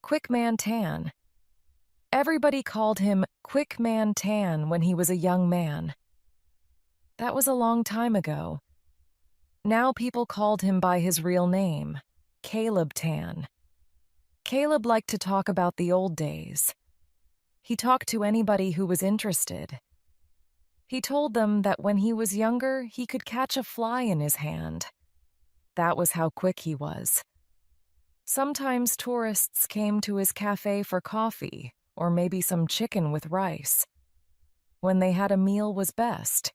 Quick Man Tan. Everybody called him Quick Man Tan when he was a young man. That was a long time ago. Now people called him by his real name, Caleb Tan. Caleb liked to talk about the old days. He talked to anybody who was interested. He told them that when he was younger, he could catch a fly in his hand. That was how quick he was. Sometimes tourists came to his cafe for coffee or maybe some chicken with rice. When they had a meal was best.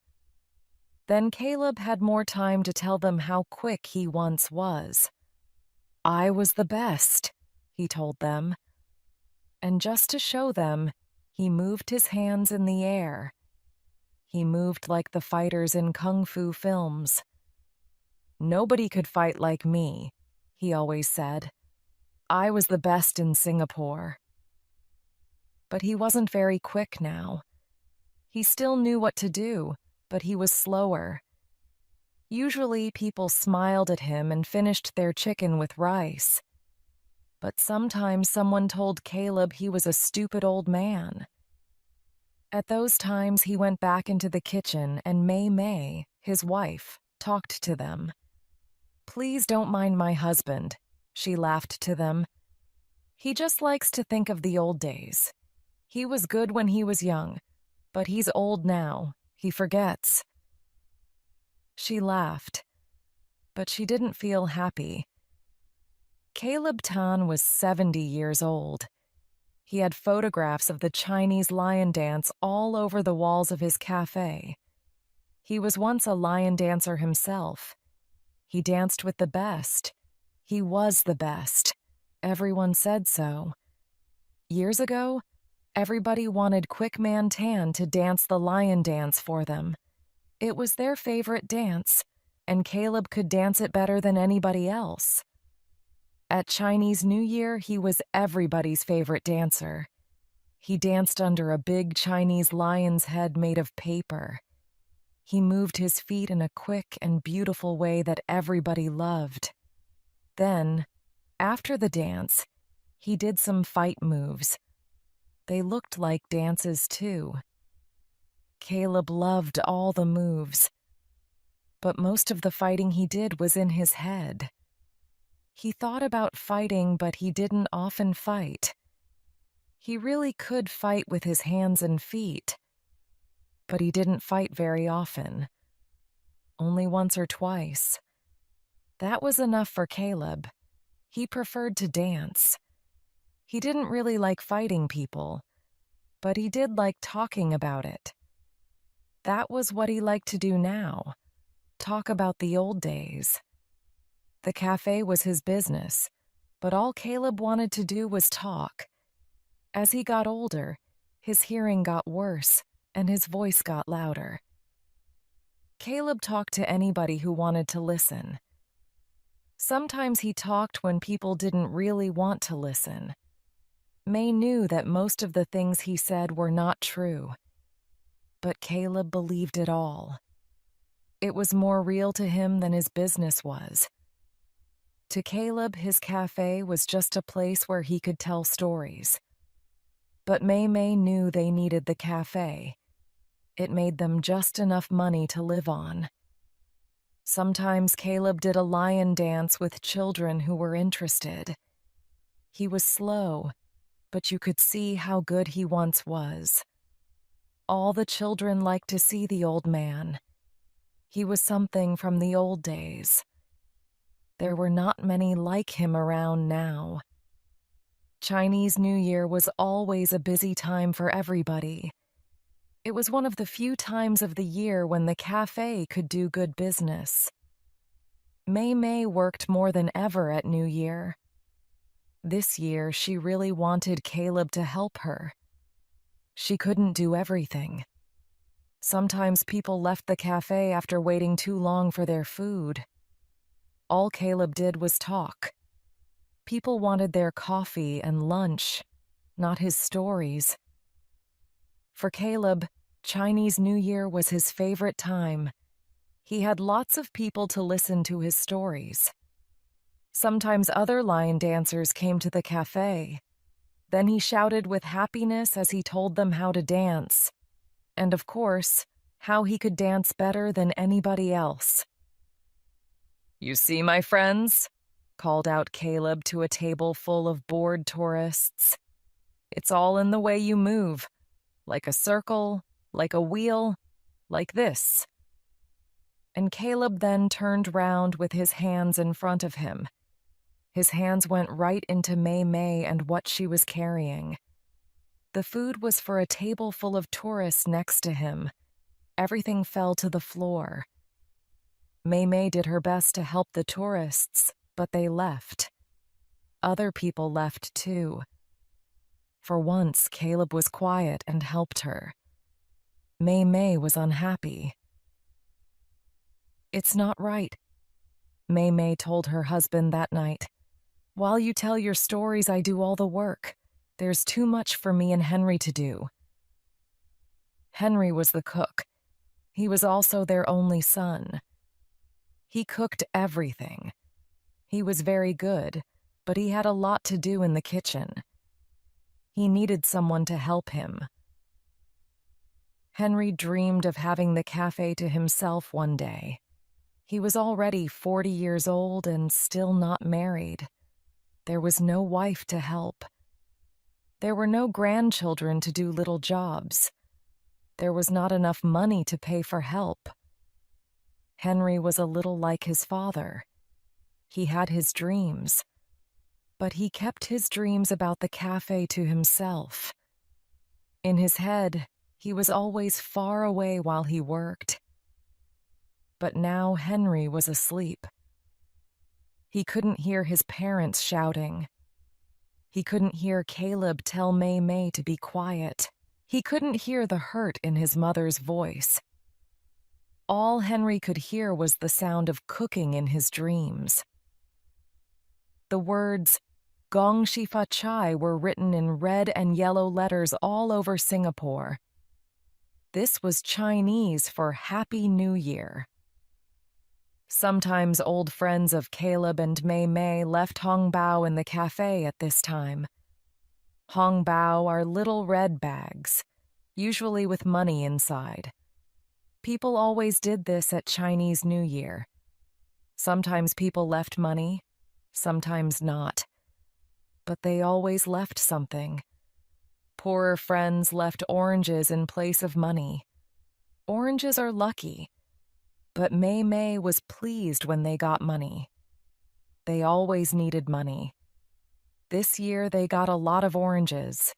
Then Caleb had more time to tell them how quick he once was. I was the best, he told them. And just to show them, he moved his hands in the air. He moved like the fighters in kung fu films. Nobody could fight like me, he always said. I was the best in Singapore. But he wasn't very quick now. He still knew what to do, but he was slower. Usually people smiled at him and finished their chicken with rice. But sometimes someone told Caleb he was a stupid old man. At those times he went back into the kitchen and May, his wife, talked to them. Please don't mind my husband, she laughed to them. He just likes to think of the old days. He was good when he was young, but he's old now. He forgets. She laughed, but she didn't feel happy. Caleb Tan was 70 years old. He had photographs of the Chinese lion dance all over the walls of his cafe. He was once a lion dancer himself. He danced with the best. He was the best. Everyone said so. Years ago, everybody wanted Quick Man Tan to dance the lion dance for them. It was their favorite dance, and Caleb could dance it better than anybody else. At Chinese New Year, he was everybody's favorite dancer. He danced under a big Chinese lion's head made of paper. He moved his feet in a quick and beautiful way that everybody loved. Then, after the dance, he did some fight moves. They looked like dances too. Caleb loved all the moves, but most of the fighting he did was in his head. He thought about fighting, but he didn't often fight. He really could fight with his hands and feet, but he didn't fight very often. Only once or twice. That was enough for Caleb. He preferred to dance. He didn't really like fighting people, but he did like talking about it. That was what he liked to do now, talk about the old days. The cafe was his business, but all Caleb wanted to do was talk. As he got older, his hearing got worse and his voice got louder. Caleb talked to anybody who wanted to listen. Sometimes he talked when people didn't really want to listen. May knew that most of the things he said were not true, but Caleb believed it all. It was more real to him than his business was. To Caleb, his cafe was just a place where he could tell stories. But May knew they needed the cafe. It made them just enough money to live on. Sometimes Caleb did a lion dance with children who were interested. He was slow, but you could see how good he once was. All the children liked to see the old man. He was something from the old days. There were not many like him around now. Chinese New Year was always a busy time for everybody. It was one of the few times of the year when the cafe could do good business. May worked more than ever at New Year. This year, she really wanted Caleb to help her. She couldn't do everything. Sometimes people left the cafe after waiting too long for their food. All Caleb did was talk. People wanted their coffee and lunch, not his stories. For Caleb, Chinese New Year was his favorite time. He had lots of people to listen to his stories. Sometimes other lion dancers came to the cafe. Then he shouted with happiness as he told them how to dance, and of course, how he could dance better than anybody else. "You see, my friends?" called out Caleb to a table full of bored tourists. "It's all in the way you move, like a circle, like a wheel, like this." And Caleb then turned round with his hands in front of him. His hands went right into Mei Mei and what she was carrying. The food was for a table full of tourists next to him. Everything fell to the floor. Mei Mei did her best to help the tourists, but they left. Other people left too. For once, Caleb was quiet and helped her. Mei Mei was unhappy. "It's not right," Mei Mei told her husband that night. "While you tell your stories, I do all the work. There's too much for me and Henry to do." Henry was the cook. He was also their only son. He cooked everything. He was very good, but he had a lot to do in the kitchen. He needed someone to help him. Henry dreamed of having the cafe to himself one day. He was already 40 years old and still not married. There was no wife to help. There were no grandchildren to do little jobs. There was not enough money to pay for help. Henry was a little like his father. He had his dreams, but he kept his dreams about the cafe to himself. In his head, he was always far away while he worked. But now Henry was asleep. He couldn't hear his parents shouting. He couldn't hear Caleb tell Mei Mei to be quiet. He couldn't hear the hurt in his mother's voice. All Henry could hear was the sound of cooking in his dreams. The words Gong Shifa Chai were written in red and yellow letters all over Singapore. This was Chinese for Happy New Year. Sometimes old friends of Caleb and Mei Mei left Hong Bao in the cafe at this time. Hong Bao are little red bags, usually with money inside. People always did this at Chinese New Year. Sometimes people left money, sometimes not. But they always left something. Poorer friends left oranges in place of money. Oranges are lucky. But Mei Mei was pleased when they got money. They always needed money. This year they got a lot of oranges.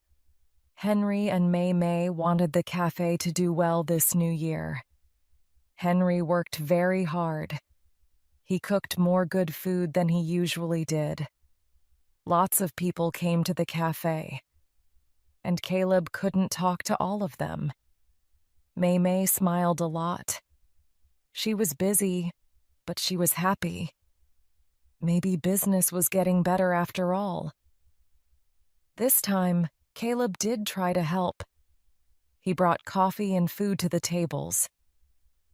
Henry and Mei Mei wanted the cafe to do well this new year. Henry worked very hard. He cooked more good food than he usually did. Lots of people came to the cafe, and Caleb couldn't talk to all of them. Mei Mei smiled a lot. She was busy, but she was happy. Maybe business was getting better after all. This time, Caleb did try to help. He brought coffee and food to the tables.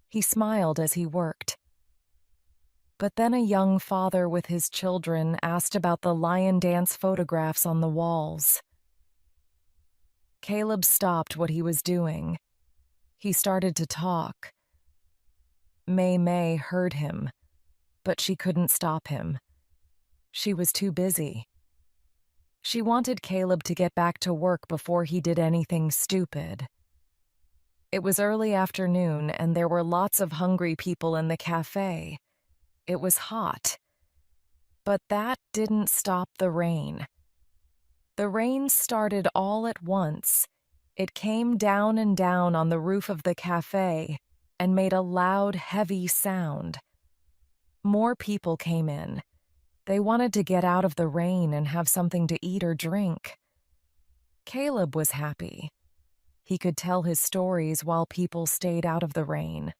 He smiled as he worked. But then a young father with his children asked about the lion dance photographs on the walls. Caleb stopped what he was doing. He started to talk. Mei Mei heard him, but she couldn't stop him. She was too busy. She wanted Caleb to get back to work before he did anything stupid. It was early afternoon, and there were lots of hungry people in the cafe. It was hot. But that didn't stop the rain. The rain started all at once. It came down and down on the roof of the cafe and made a loud, heavy sound. More people came in. They wanted to get out of the rain and have something to eat or drink. Caleb was happy. He could tell his stories while people stayed out of the rain.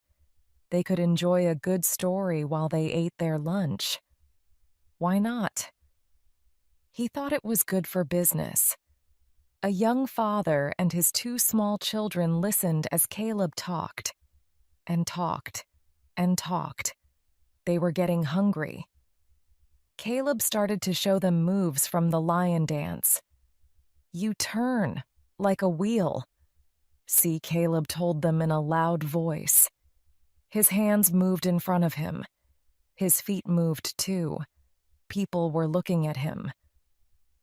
They could enjoy a good story while they ate their lunch. Why not? He thought it was good for business. A young father and his two small children listened as Caleb talked and talked and talked. They were getting hungry. Caleb started to show them moves from the lion dance. You turn like a wheel. See, Caleb told them in a loud voice. His hands moved in front of him. His feet moved too. People were looking at him.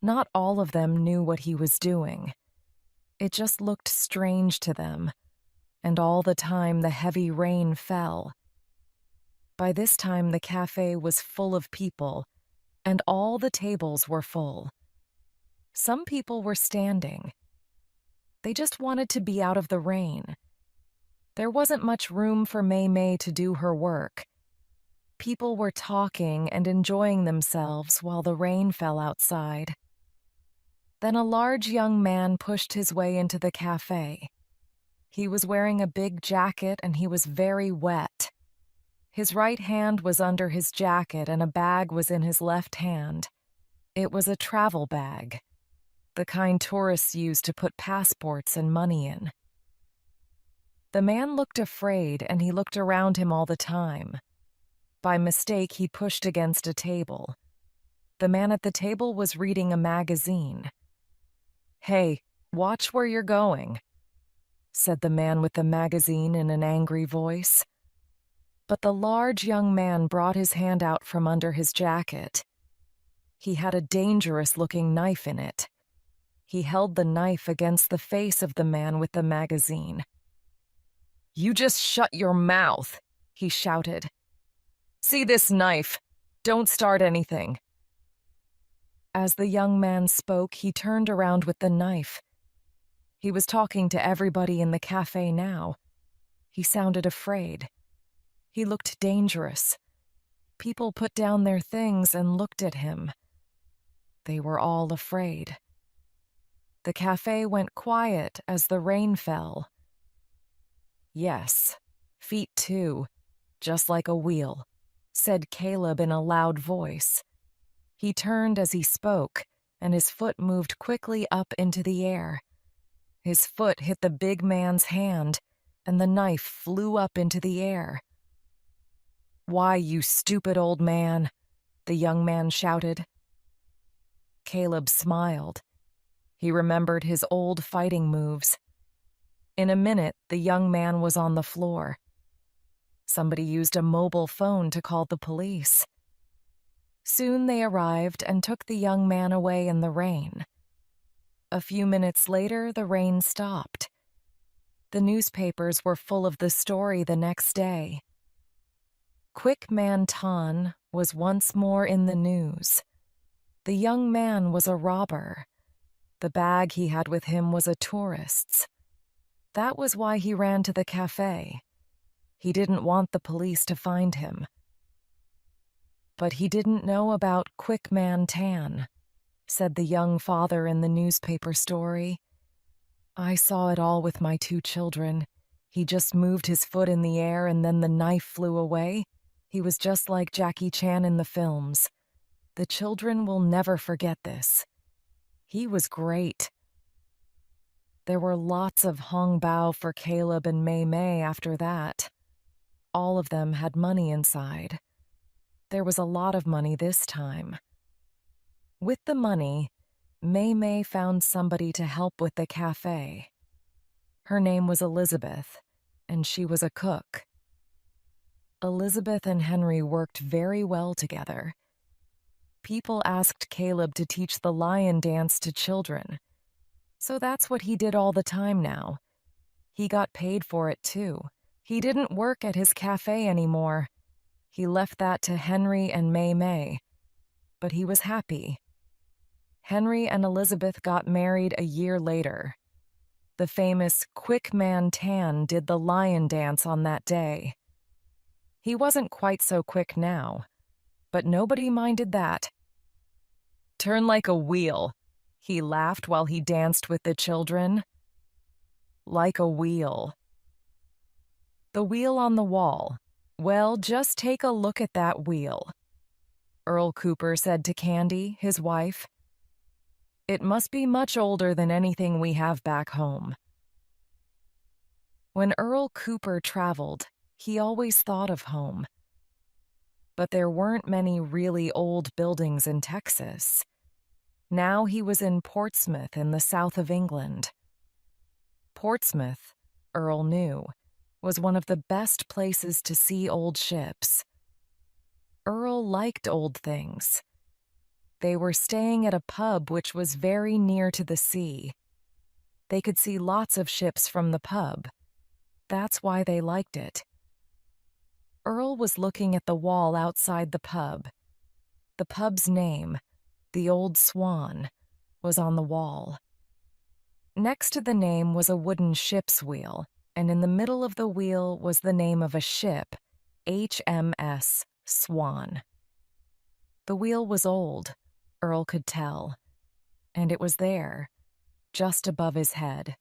Not all of them knew what he was doing. It just looked strange to them, and all the time the heavy rain fell. By this time the cafe was full of people, and all the tables were full. Some people were standing. They just wanted to be out of the rain. There wasn't much room for May to do her work. People were talking and enjoying themselves while the rain fell outside. Then a large young man pushed his way into the cafe. He was wearing a big jacket and he was very wet. His right hand was under his jacket and a bag was in his left hand. It was a travel bag, the kind tourists use to put passports and money in. The man looked afraid and he looked around him all the time. By mistake, he pushed against a table. The man at the table was reading a magazine. "Hey, watch where you're going," said the man with the magazine in an angry voice. But the large young man brought his hand out from under his jacket. He had a dangerous-looking knife in it. He held the knife against the face of the man with the magazine. "You just shut your mouth," he shouted. "See this knife? Don't start anything." As the young man spoke, he turned around with the knife. He was talking to everybody in the cafe now. He sounded afraid. He looked dangerous. People put down their things and looked at him. They were all afraid. The cafe went quiet as the rain fell. "Yes, feet too, just like a wheel," said Caleb in a loud voice. He turned as he spoke, and his foot moved quickly up into the air. His foot hit the big man's hand, and the knife flew up into the air. "Why, you stupid old man," the young man shouted. Caleb smiled. He remembered his old fighting moves. In a minute, the young man was on the floor. Somebody used a mobile phone to call the police. Soon they arrived and took the young man away in the rain. A few minutes later, the rain stopped. The newspapers were full of the story the next day. Quick Man Tan was once more in the news. The young man was a robber. The bag he had with him was a tourist's. That was why he ran to the cafe. He didn't want the police to find him. But he didn't know about Quick Man Tan, said the young father in the newspaper story. "I saw it all with my 2 children. He just moved his foot in the air and then the knife flew away. He was just like Jackie Chan in the films. The children will never forget this. He was great." There were lots of Hong Bao for Caleb and May after that. All of them had money inside. There was a lot of money this time. With the money, May found somebody to help with the cafe. Her name was Elizabeth, and she was a cook. Elizabeth and Henry worked very well together. People asked Caleb to teach the lion dance to children. So that's what he did all the time now. He got paid for it too. He didn't work at his cafe anymore. He left that to Henry and May. But he was happy. Henry and Elizabeth got married a year later. The famous Quick Man Tan did the lion dance on that day. He wasn't quite so quick now, but nobody minded that. "Turn like a wheel," he laughed while he danced with the children. Like a wheel. The wheel on the wall. Well, just take a look at that wheel, Earl Cooper said to Candy, his wife. It must be much older than anything we have back home. When Earl Cooper traveled, he always thought of home. But there weren't many really old buildings in Texas. Now he was in Portsmouth in the south of England. Portsmouth, Earl knew, was one of the best places to see old ships. Earl liked old things. They were staying at a pub which was very near to the sea. They could see lots of ships from the pub. That's why they liked it. Earl was looking at the wall outside the pub. The pub's name, the Old Swan, was on the wall. Next to the name was a wooden ship's wheel, and in the middle of the wheel was the name of a ship, HMS Swan. The wheel was old, Earl could tell, and it was there, just above his head.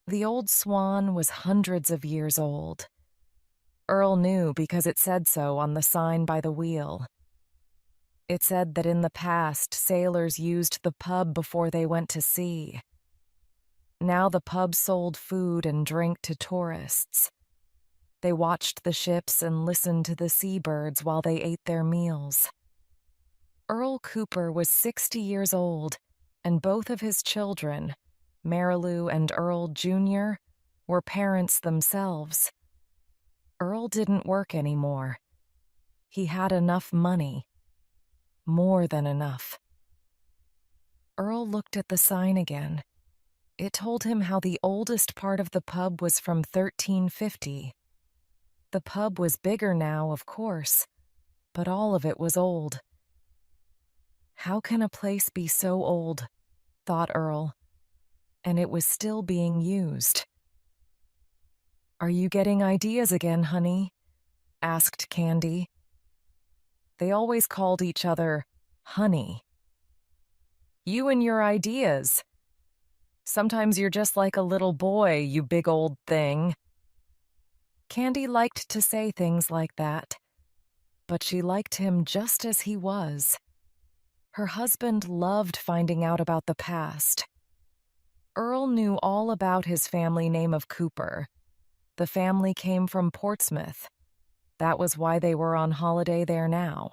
The Old Swan was hundreds of years old. Earl knew because it said so on the sign by the wheel. It said that in the past, sailors used the pub before they went to sea. Now the pub sold food and drink to tourists. They watched the ships and listened to the seabirds while they ate their meals. Earl Cooper was 60 years old, and both of his children, Marilou and Earl Jr., were parents themselves. Earl didn't work anymore. He had enough money. More than enough. Earl looked at the sign again. It told him how the oldest part of the pub was from 1350. The pub was bigger now, of course, but all of it was old. How can a place be so old, thought Earl, and it was still being used? Are you getting ideas again, honey? Asked Candy. They always called each other honey. You and your ideas. Sometimes you're just like a little boy, you big old thing. Candy liked to say things like that, but she liked him just as he was. Her husband loved finding out about the past. Earl knew all about his family name of Cooper. The family came from Portsmouth. That was why they were on holiday there now.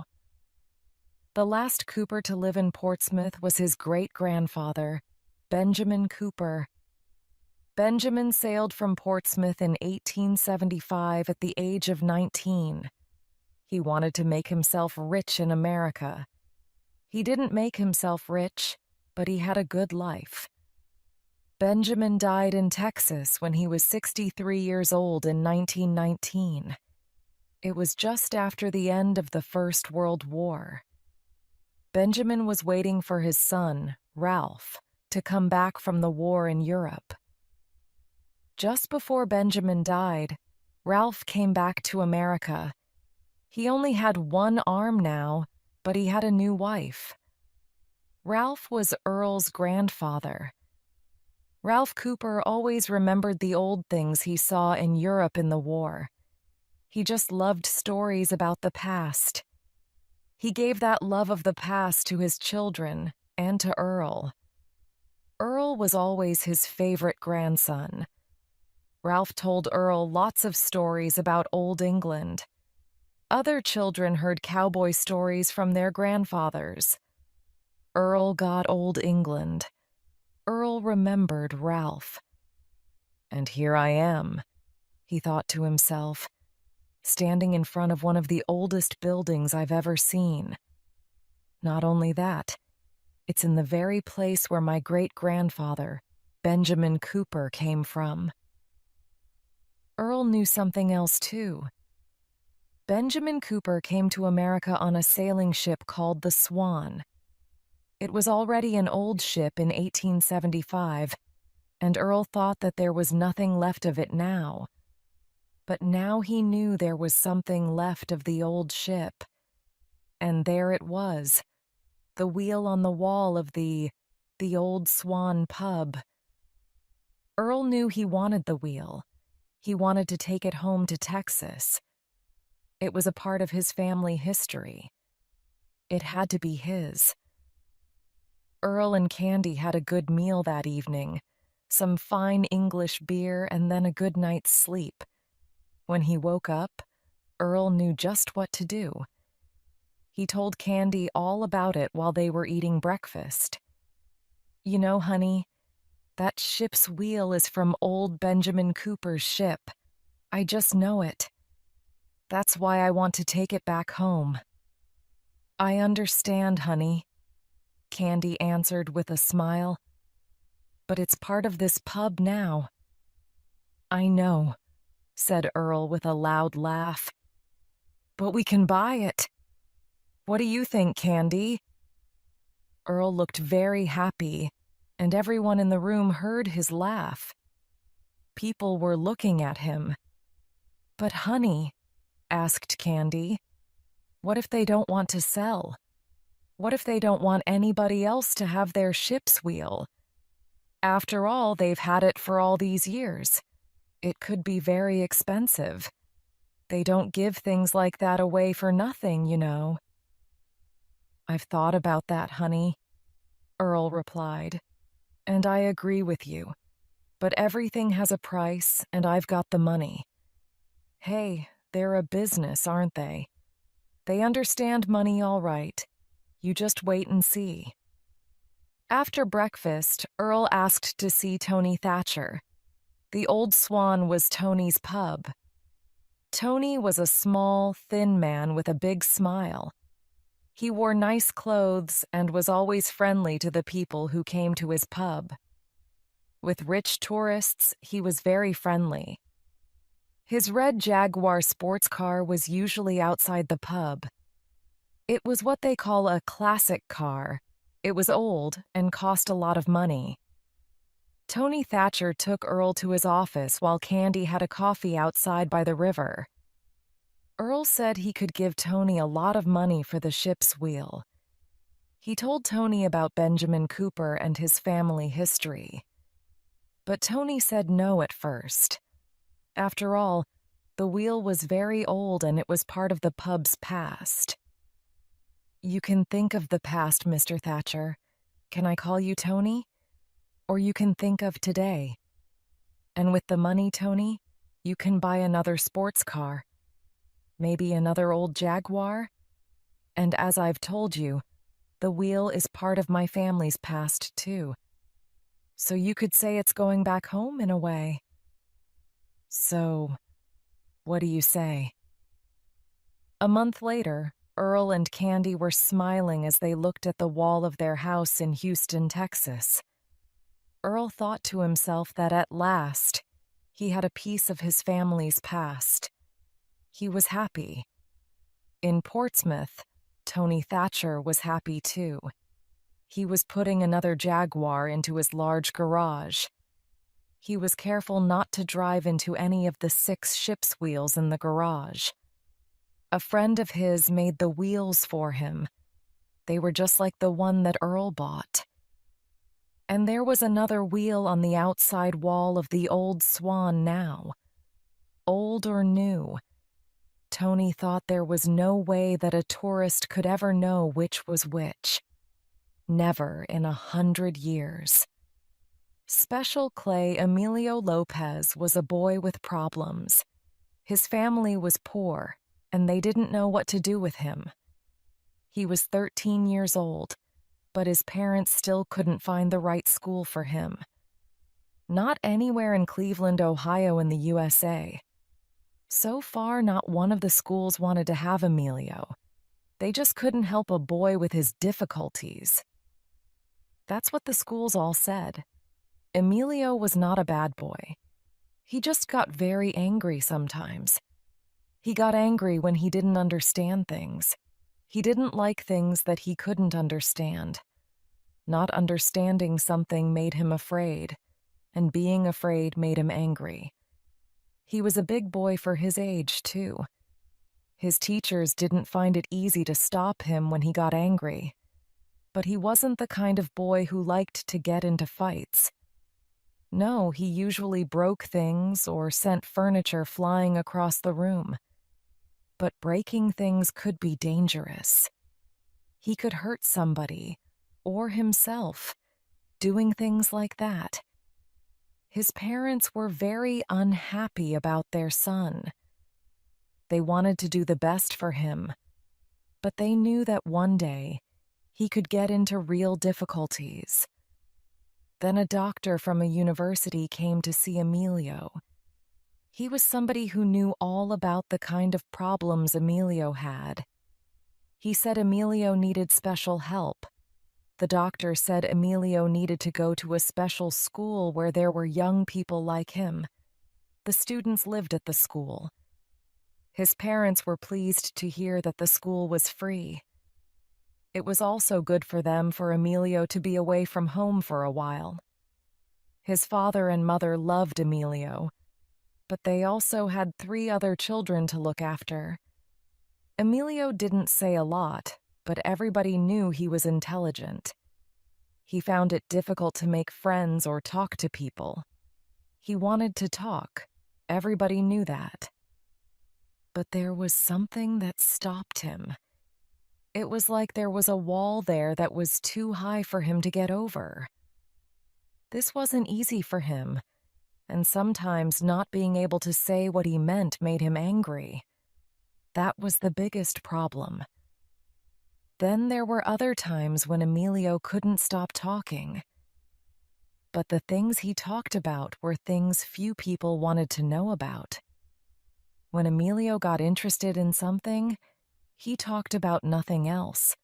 The last Cooper to live in Portsmouth was his great-grandfather, Benjamin Cooper. Benjamin sailed from Portsmouth in 1875 at the age of 19. He wanted to make himself rich in America. He didn't make himself rich, but he had a good life. Benjamin died in Texas when he was 63 years old in 1919. It was just after the end of the First World War. Benjamin was waiting for his son, Ralph, to come back from the war in Europe. Just before Benjamin died, Ralph came back to America. He only had one arm now, but he had a new wife. Ralph was Earl's grandfather. Ralph Cooper always remembered the old things he saw in Europe in the war. He just loved stories about the past. He gave that love of the past to his children and to Earl. Earl was always his favorite grandson. Ralph told Earl lots of stories about Old England. Other children heard cowboy stories from their grandfathers. Earl got Old England. Earl remembered Ralph. And here I am, he thought to himself, standing in front of one of the oldest buildings I've ever seen. Not only that, it's in the very place where my great-grandfather, Benjamin Cooper, came from. Earl knew something else, too. Benjamin Cooper came to America on a sailing ship called the Swan. It was already an old ship in 1875, and Earl thought that there was nothing left of it now. But now he knew there was something left of the old ship. And there it was, the wheel on the wall of the Old Swan pub. Earl knew he wanted the wheel. He wanted to take it home to Texas. It was a part of his family history. It had to be his. Earl and Candy had a good meal that evening, some fine English beer and then a good night's sleep. When he woke up, Earl knew just what to do. He told Candy all about it while they were eating breakfast. "You know, honey, that ship's wheel is from old Benjamin Cooper's ship. I just know it. That's why I want to take it back home." "I understand, honey," Candy answered with a smile. "But it's part of this pub now." "I know," said Earl with a loud laugh. "But we can buy it. What do you think, Candy?" Earl looked very happy, and everyone in the room heard his laugh. People were looking at him. "But honey," asked Candy, "what if they don't want to sell? What if they don't want anybody else to have their ship's wheel? After all, they've had it for all these years. It could be very expensive. They don't give things like that away for nothing, you know." "I've thought about that, honey," Earl replied, "and I agree with you. But everything has a price, and I've got the money. Hey, they're a business, aren't they? They understand money all right. You just wait and see." After breakfast, Earl asked to see Tony Thatcher. The Old Swan was Tony's pub. Tony was a small, thin man with a big smile. He wore nice clothes and was always friendly to the people who came to his pub. With rich tourists, he was very friendly. His red Jaguar sports car was usually outside the pub. It was what they call a classic car. It was old and cost a lot of money. Tony Thatcher took Earl to his office while Candy had a coffee outside by the river. Earl said he could give Tony a lot of money for the ship's wheel. He told Tony about Benjamin Cooper and his family history. But Tony said no at first. After all, the wheel was very old and it was part of the pub's past. "You can think of the past, Mr. Thatcher. Can I call you Tony? Or you can think of today. And with the money, Tony, you can buy another sports car. Maybe another old Jaguar. And as I've told you, the wheel is part of my family's past, too. So you could say it's going back home in a way. So, what do you say?" A month later, Earl and Candy were smiling as they looked at the wall of their house in Houston, Texas. Earl thought to himself that at last he had a piece of his family's past. He was happy. In Portsmouth, Tony Thatcher was happy too. He was putting another Jaguar into his large garage. He was careful not to drive into any of the 6 ship's wheels in the garage. A friend of his made the wheels for him. They were just like the one that Earl bought. And there was another wheel on the outside wall of the Old Swan now. Old or new, Tony thought there was no way that a tourist could ever know which was which. Never in 100 years. Special Clay Emilio Lopez was a boy with problems. His family was poor, and they didn't know what to do with him. He was 13 years old, but his parents still couldn't find the right school for him. Not anywhere in Cleveland, Ohio in the USA. So far, not one of the schools wanted to have Emilio. They just couldn't help a boy with his difficulties. That's what the schools all said. Emilio was not a bad boy. He just got very angry sometimes. He got angry when he didn't understand things. He didn't like things that he couldn't understand. Not understanding something made him afraid, and being afraid made him angry. He was a big boy for his age, too. His teachers didn't find it easy to stop him when he got angry. But he wasn't the kind of boy who liked to get into fights. No, he usually broke things or sent furniture flying across the room. But breaking things could be dangerous. He could hurt somebody, or himself, doing things like that. His parents were very unhappy about their son. They wanted to do the best for him, But they knew that one day he could get into real difficulties. Then a doctor from a university came to see Emilio. He was somebody who knew all about the kind of problems Emilio had. He said Emilio needed special help. The doctor said Emilio needed to go to a special school where there were young people like him. The students lived at the school. His parents were pleased to hear that the school was free. It was also good for them for Emilio to be away from home for a while. His father and mother loved Emilio, but they also had 3 other children to look after. Emilio didn't say a lot, but everybody knew he was intelligent. He found it difficult to make friends or talk to people. He wanted to talk. Everybody knew that. But there was something that stopped him. It was like there was a wall there that was too high for him to get over. This wasn't easy for him, and sometimes not being able to say what he meant made him angry. That was the biggest problem. Then there were other times when Emilio couldn't stop talking. But the things he talked about were things few people wanted to know about. When Emilio got interested in something, he talked about nothing else.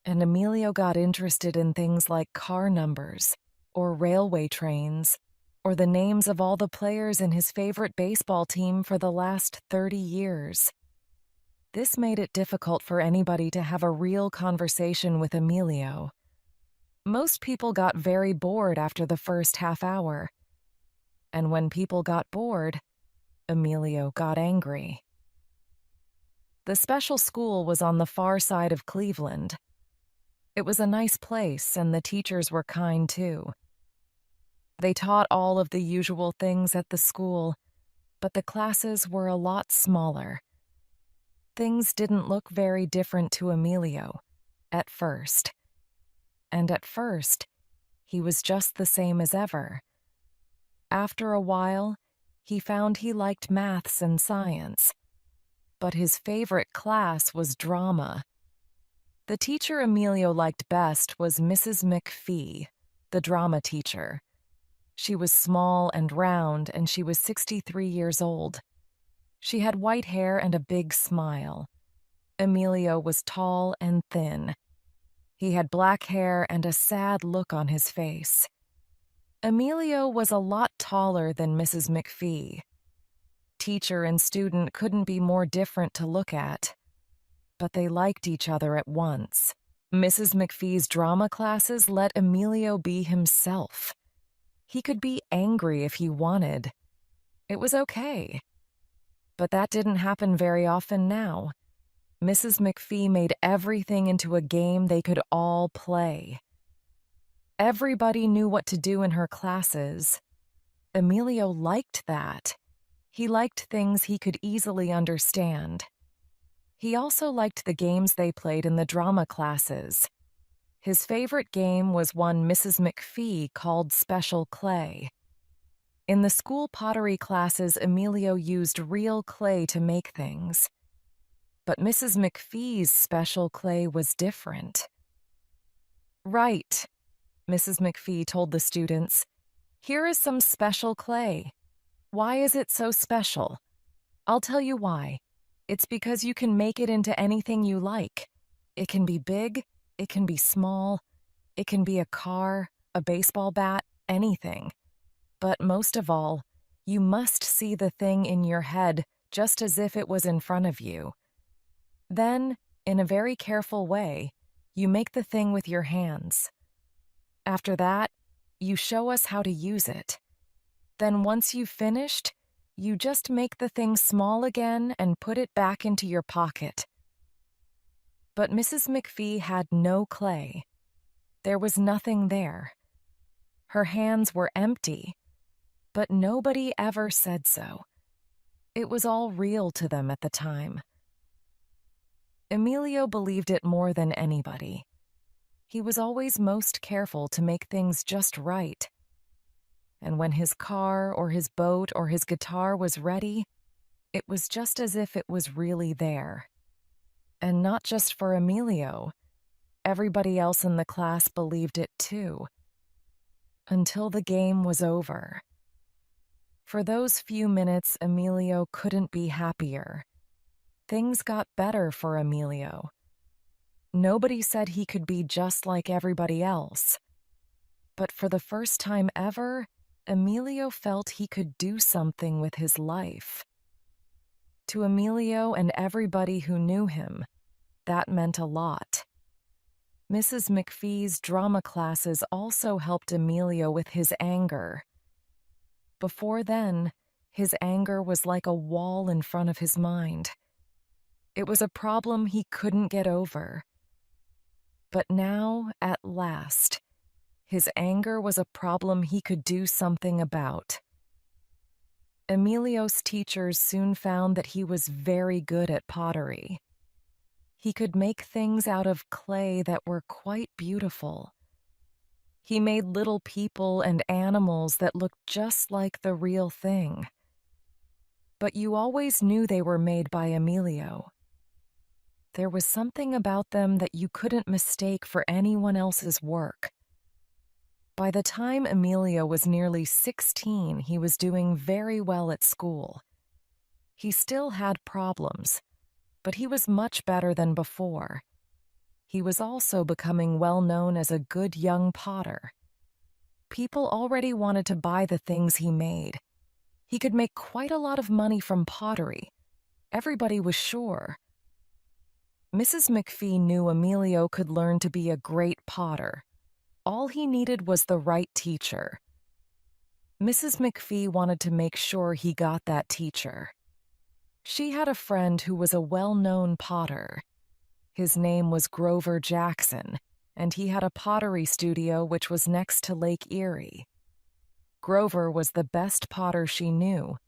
And Emilio got interested in things like car numbers, or railway trains, or the names of all the players in his favorite baseball team for the last 30 years. This made it difficult for anybody to have a real conversation with Emilio. Most people got very bored after the first half hour. And when people got bored, Emilio got angry. The special school was on the far side of Cleveland. It was a nice place, and the teachers were kind too. They taught all of the usual things at the school, but the classes were a lot smaller. Things didn't look very different to Emilio, at first. And at first, he was just the same as ever. After a while, he found he liked maths and science. But his favorite class was drama. The teacher Emilio liked best was Mrs. McPhee, the drama teacher. She was small and round, and she was 63 years old. She had white hair and a big smile. Emilio was tall and thin. He had black hair and a sad look on his face. Emilio was a lot taller than Mrs. McPhee. Teacher and student couldn't be more different to look at, but they liked each other at once. Mrs. McPhee's drama classes let Emilio be himself. He could be angry if he wanted. It was okay. But that didn't happen very often now. Mrs. McPhee made everything into a game they could all play. Everybody knew what to do in her classes. Emilio liked that. He liked things he could easily understand. He also liked the games they played in the drama classes. His favorite game was one Mrs. McPhee called Special Clay. In the school pottery classes, Emilio used real clay to make things. But Mrs. McPhee's special clay was different. "Right," Mrs. McPhee told the students. "Here is some special clay. Why is it so special? I'll tell you why. It's because you can make it into anything you like. It can be big, it can be small, it can be a car, a baseball bat, anything. But most of all, you must see the thing in your head just as if it was in front of you. Then, in a very careful way, you make the thing with your hands. After that, you show us how to use it. Then once you've finished, you just make the thing small again and put it back into your pocket." But Mrs. McPhee had no clay. There was nothing there. Her hands were empty, but nobody ever said so. It was all real to them at the time. Emilio believed it more than anybody. He was always most careful to make things just right. And when his car or his boat or his guitar was ready, it was just as if it was really there. And not just for Emilio. Everybody else in the class believed it too. Until the game was over. For those few minutes, Emilio couldn't be happier. Things got better for Emilio. Nobody said he could be just like everybody else. But for the first time ever, Emilio felt he could do something with his life. To Emilio and everybody who knew him, that meant a lot. Mrs. McPhee's drama classes also helped Emilio with his anger. Before then, his anger was like a wall in front of his mind. It was a problem he couldn't get over. But now, at last, his anger was a problem he could do something about. Emilio's teachers soon found that he was very good at pottery. He could make things out of clay that were quite beautiful. He made little people and animals that looked just like the real thing. But you always knew they were made by Emilio. There was something about them that you couldn't mistake for anyone else's work. By the time Emilio was nearly 16, he was doing very well at school. He still had problems, but he was much better than before. He was also becoming well known as a good young potter. People already wanted to buy the things he made. He could make quite a lot of money from pottery. Everybody was sure. Mrs. McPhee knew Emilio could learn to be a great potter. All he needed was the right teacher. Mrs. McPhee wanted to make sure he got that teacher. She had a friend who was a well-known potter. His name was Grover Jackson, and he had a pottery studio which was next to Lake Erie. Grover was the best potter she knew,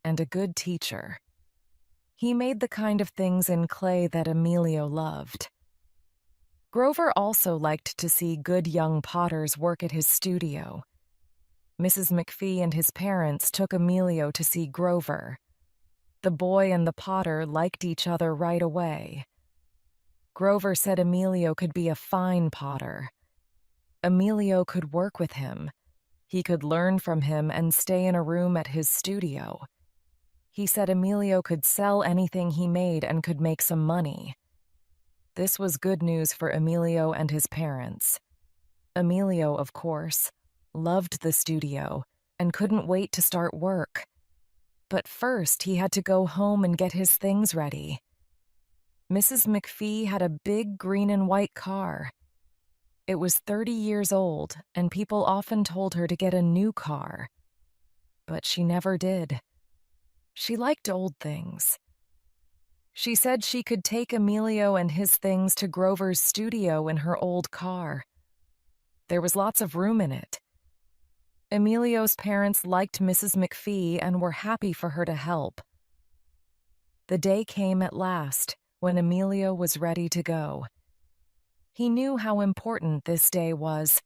and a good teacher. He made the kind of things in clay that Emilio loved. Grover also liked to see good young potters work at his studio. Mrs. McPhee and his parents took Emilio to see Grover. The boy and the potter liked each other right away. Grover said Emilio could be a fine potter. Emilio could work with him. He could learn from him and stay in a room at his studio. He said Emilio could sell anything he made and could make some money. This was good news for Emilio and his parents. Emilio, of course, loved the studio and couldn't wait to start work. But first, he had to go home and get his things ready. Mrs. McPhee had a big green and white car. It was 30 years old, and people often told her to get a new car. But she never did. She liked old things. She said she could take Emilio and his things to Grover's studio in her old car. There was lots of room in it. Emilio's parents liked Mrs. McPhee and were happy for her to help. The day came at last when Emilio was ready to go. He knew how important this day was,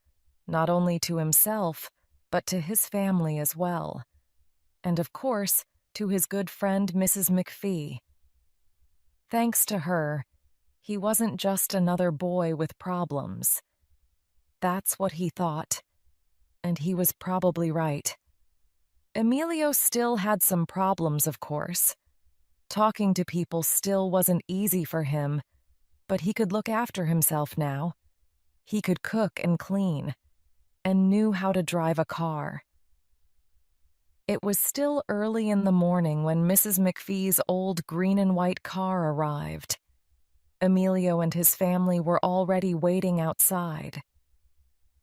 not only to himself, but to his family as well. And of course, to his good friend Mrs. McPhee. Thanks to her, he wasn't just another boy with problems. That's what he thought, and he was probably right. Emilio still had some problems, of course. Talking to people still wasn't easy for him, but he could look after himself now. He could cook and clean, and knew how to drive a car. It was still early in the morning when Mrs. McPhee's old green and white car arrived. Emilio and his family were already waiting outside.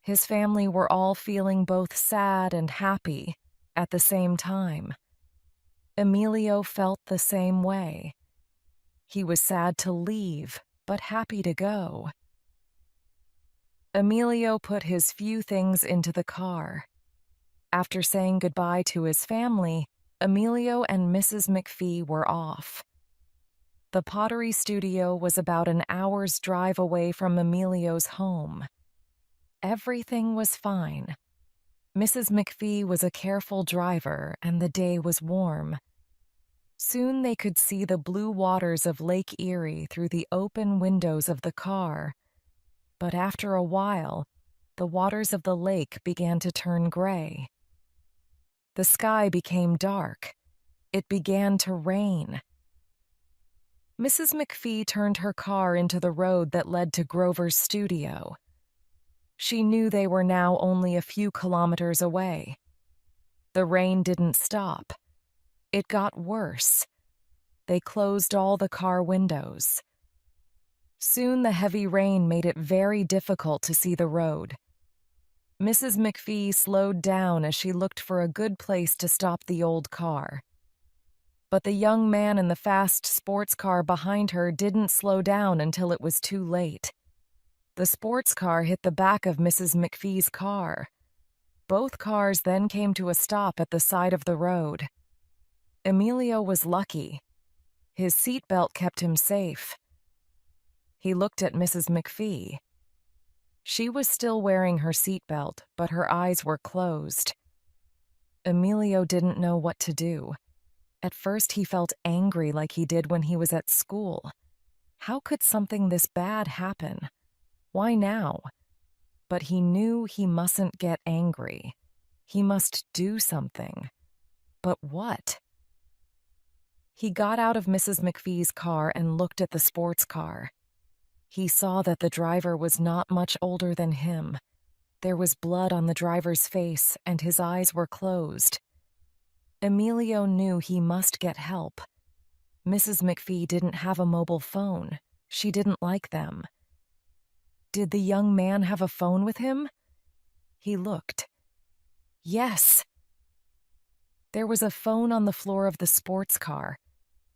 His family were all feeling both sad and happy at the same time. Emilio felt the same way. He was sad to leave, but happy to go. Emilio put his few things into the car. After saying goodbye to his family, Emilio and Mrs. McPhee were off. The pottery studio was about an hour's drive away from Emilio's home. Everything was fine. Mrs. McPhee was a careful driver, and the day was warm. Soon they could see the blue waters of Lake Erie through the open windows of the car. But after a while, the waters of the lake began to turn gray. The sky became dark. It began to rain. Mrs. McPhee turned her car into the road that led to Grover's studio. She knew they were now only a few kilometers away. The rain didn't stop. It got worse. They closed all the car windows. Soon the heavy rain made it very difficult to see the road. Mrs. McPhee slowed down as she looked for a good place to stop the old car. But the young man in the fast sports car behind her didn't slow down until it was too late. The sports car hit the back of Mrs. McPhee's car. Both cars then came to a stop at the side of the road. Emilio was lucky. His seatbelt kept him safe. He looked at Mrs. McPhee. She was still wearing her seatbelt, but her eyes were closed. Emilio didn't know what to do. At first he felt angry like he did when he was at school. How could something this bad happen? Why now? But he knew he mustn't get angry. He must do something. But what? He got out of Mrs. McPhee's car and looked at the sports car. He saw that the driver was not much older than him. There was blood on the driver's face, and his eyes were closed. Emilio knew he must get help. Mrs. McPhee didn't have a mobile phone. She didn't like them. Did the young man have a phone with him? He looked. Yes. There was a phone on the floor of the sports car,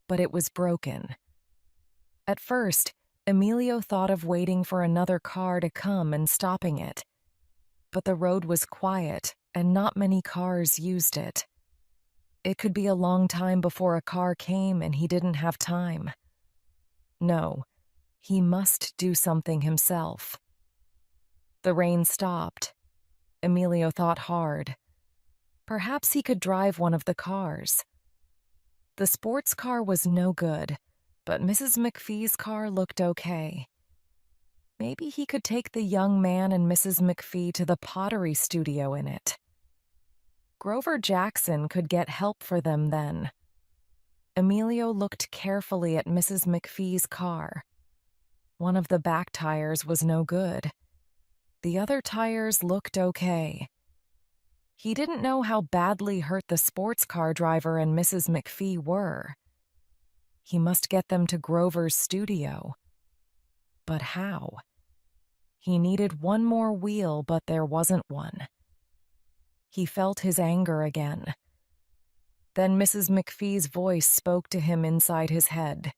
but it was broken. At first, Emilio thought of waiting for another car to come and stopping it. But the road was quiet, and not many cars used it. It could be a long time before a car came, and he didn't have time. No, he must do something himself. The rain stopped. Emilio thought hard. Perhaps he could drive one of the cars. The sports car was no good, but Mrs. McPhee's car looked okay. Maybe he could take the young man and Mrs. McPhee to the pottery studio in it. Grover Jackson could get help for them then. Emilio looked carefully at Mrs. McPhee's car. One of the back tires was no good. The other tires looked okay. He didn't know how badly hurt the sports car driver and Mrs. McPhee were. He must get them to Grover's studio. But how? He needed one more wheel, but there wasn't one. He felt his anger again. Then Mrs. McPhee's voice spoke to him inside his head.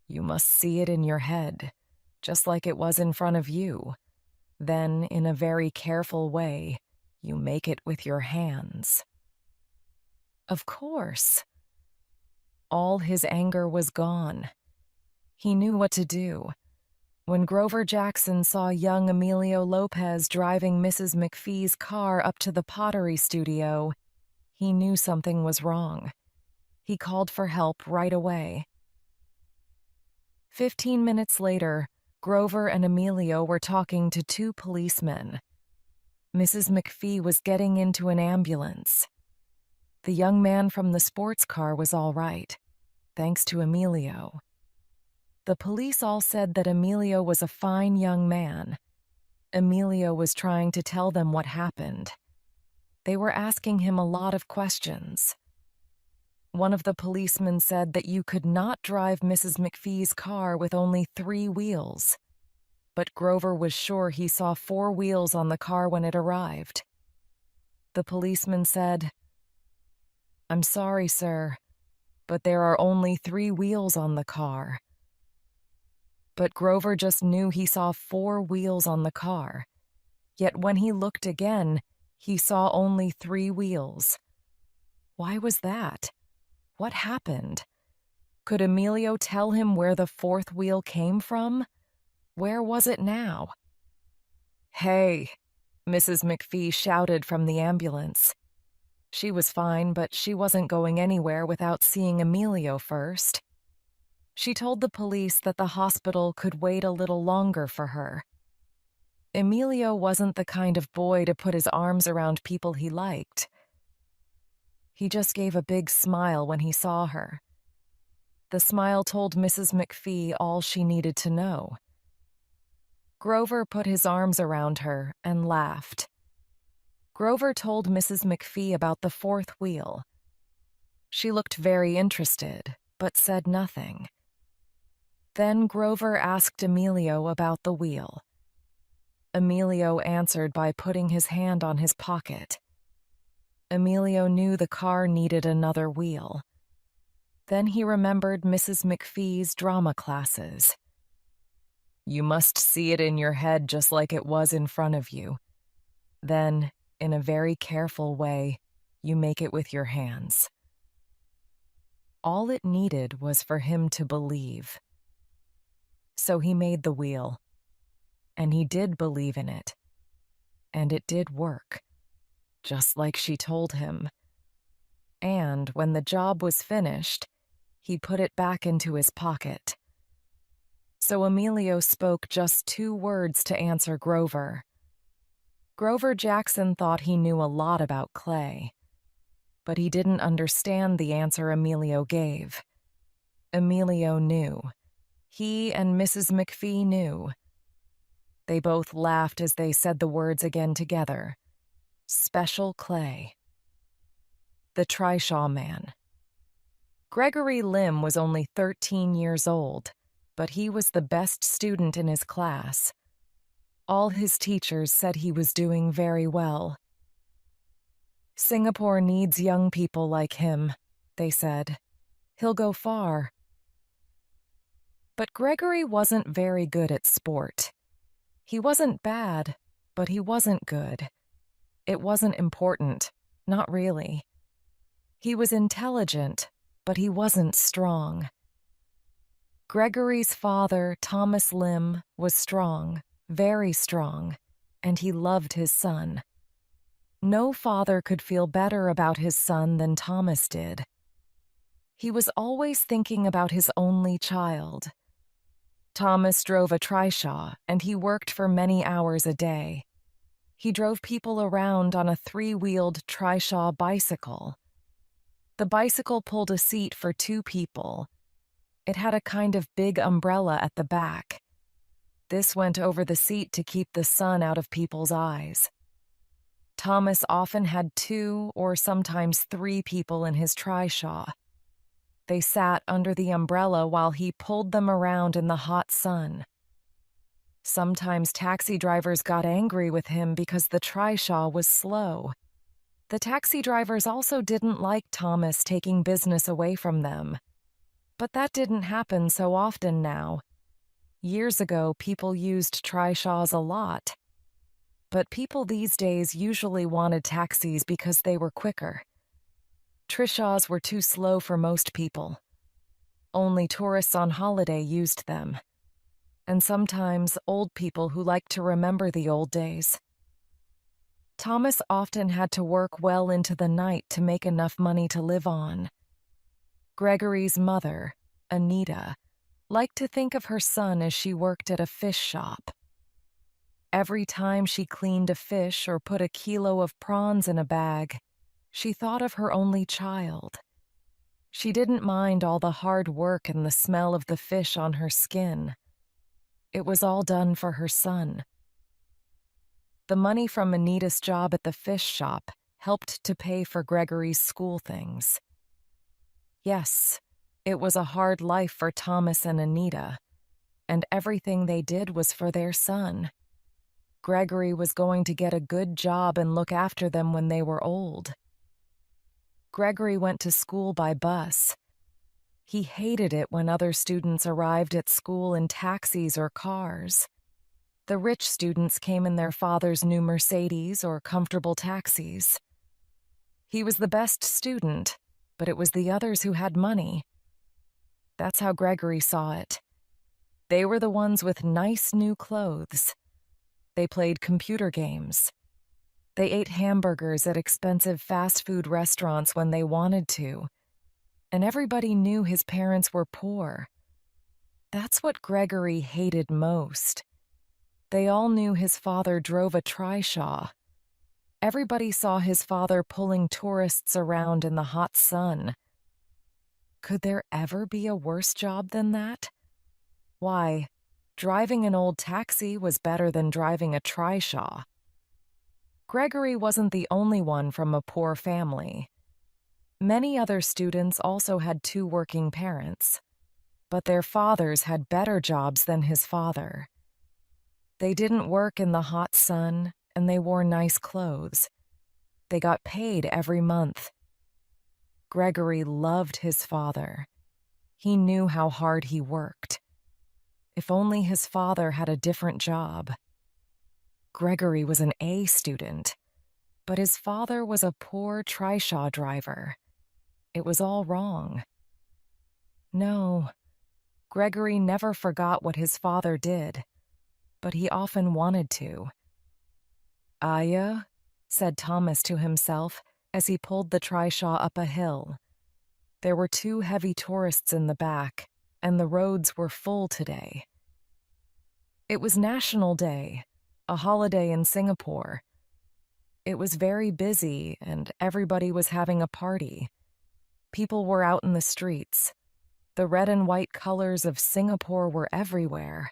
You must see it in your head, just like it was in front of you. Then, in a very careful way, you make it with your hands. Of course. All his anger was gone. He knew what to do. When Grover Jackson saw young Emilio Lopez driving Mrs. McPhee's car up to the pottery studio, he knew something was wrong. He called for help right away. 15 minutes later, Grover and Emilio were talking to two policemen. Mrs. McPhee was getting into an ambulance. The young man from the sports car was all right, thanks to Emilio. The police all said that Emilio was a fine young man. Emilio was trying to tell them what happened. They were asking him a lot of questions. One of the policemen said that you could not drive Mrs. McPhee's car with only 3 wheels. But Grover was sure he saw 4 wheels on the car when it arrived. The policeman said, I'm sorry, sir, but there are only 3 wheels on the car. But Grover just knew he saw 4 wheels on the car. Yet when he looked again, he saw only 3 wheels. Why was that? What happened? Could Emilio tell him where the 4th wheel came from? Where was it now? Hey, Mrs. McPhee shouted from the ambulance. She was fine, but she wasn't going anywhere without seeing Emilio first. She told the police that the hospital could wait a little longer for her. Emilio wasn't the kind of boy to put his arms around people he liked. He just gave a big smile when he saw her. The smile told Mrs. McPhee all she needed to know. Grover put his arms around her and laughed. Grover told Mrs. McPhee about the fourth wheel. She looked very interested, but said nothing. Then Grover asked Emilio about the wheel. Emilio answered by putting his hand on his pocket. Emilio knew the car needed another wheel. Then he remembered Mrs. McPhee's drama classes. You must see it in your head just like it was in front of you. Then, in a very careful way, you make it with your hands. All it needed was for him to believe. So he made the wheel. And he did believe in it. And it did work, just like she told him. And when the job was finished, he put it back into his pocket. So Emilio spoke just 2 words to answer Grover. Grover Jackson thought he knew a lot about clay, but he didn't understand the answer Emilio gave. Emilio knew. He and Mrs. McPhee knew. They both laughed as they said the words again together. Special clay. The Trishaw Man. Gregory Lim was only 13 years old, but he was the best student in his class. All his teachers said he was doing very well. Singapore needs young people like him, they said. He'll go far. But Gregory wasn't very good at sport. He wasn't bad, but he wasn't good. It wasn't important, not really. He was intelligent, but he wasn't strong. Gregory's father, Thomas Lim, was strong, very strong, and he loved his son. No father could feel better about his son than Thomas did. He was always thinking about his only child. Thomas drove a trishaw, and he worked for many hours a day. He drove people around on a 3-wheeled trishaw bicycle. The bicycle pulled a seat for 2 people. It had a kind of big umbrella at the back. This went over the seat to keep the sun out of people's eyes. Thomas often had 2 or sometimes 3 people in his trishaw. They sat under the umbrella while he pulled them around in the hot sun. Sometimes taxi drivers got angry with him because the trishaw was slow. The taxi drivers also didn't like Thomas taking business away from them. But that didn't happen so often now. Years ago, people used trishaws a lot. But people these days usually wanted taxis because they were quicker. Trishaws were too slow for most people. Only tourists on holiday used them. And sometimes old people who liked to remember the old days. Thomas often had to work well into the night to make enough money to live on. Gregory's mother, Anita, liked to think of her son as she worked at a fish shop. Every time she cleaned a fish or put a kilo of prawns in a bag, she thought of her only child. She didn't mind all the hard work and the smell of the fish on her skin. It was all done for her son. The money from Anita's job at the fish shop helped to pay for Gregory's school things. Yes, it was a hard life for Thomas and Anita, and everything they did was for their son. Gregory was going to get a good job and look after them when they were old. Gregory went to school by bus. He hated it when other students arrived at school in taxis or cars. The rich students came in their father's new Mercedes or comfortable taxis. He was the best student, but it was the others who had money. That's how Gregory saw it. They were the ones with nice new clothes. They played computer games. They ate hamburgers at expensive fast food restaurants when they wanted to, and everybody knew his parents were poor. That's what Gregory hated most. They all knew his father drove a trishaw. Everybody saw his father pulling tourists around in the hot sun. Could there ever be a worse job than that? Why, driving an old taxi was better than driving a trishaw. Gregory wasn't the only one from a poor family. Many other students also had two working parents, but their fathers had better jobs than his father. They didn't work in the hot sun, and they wore nice clothes. They got paid every month. Gregory loved his father. He knew how hard he worked. If only his father had a different job. Gregory was an A student, but his father was a poor trishaw driver. It was all wrong. No, Gregory never forgot what his father did, but he often wanted to. "Aya," said Thomas to himself as he pulled the trishaw up a hill. There were two heavy tourists in the back, and the roads were full today. It was National Day, a holiday in Singapore. It was very busy, and everybody was having a party. People were out in the streets. The red and white colors of Singapore were everywhere.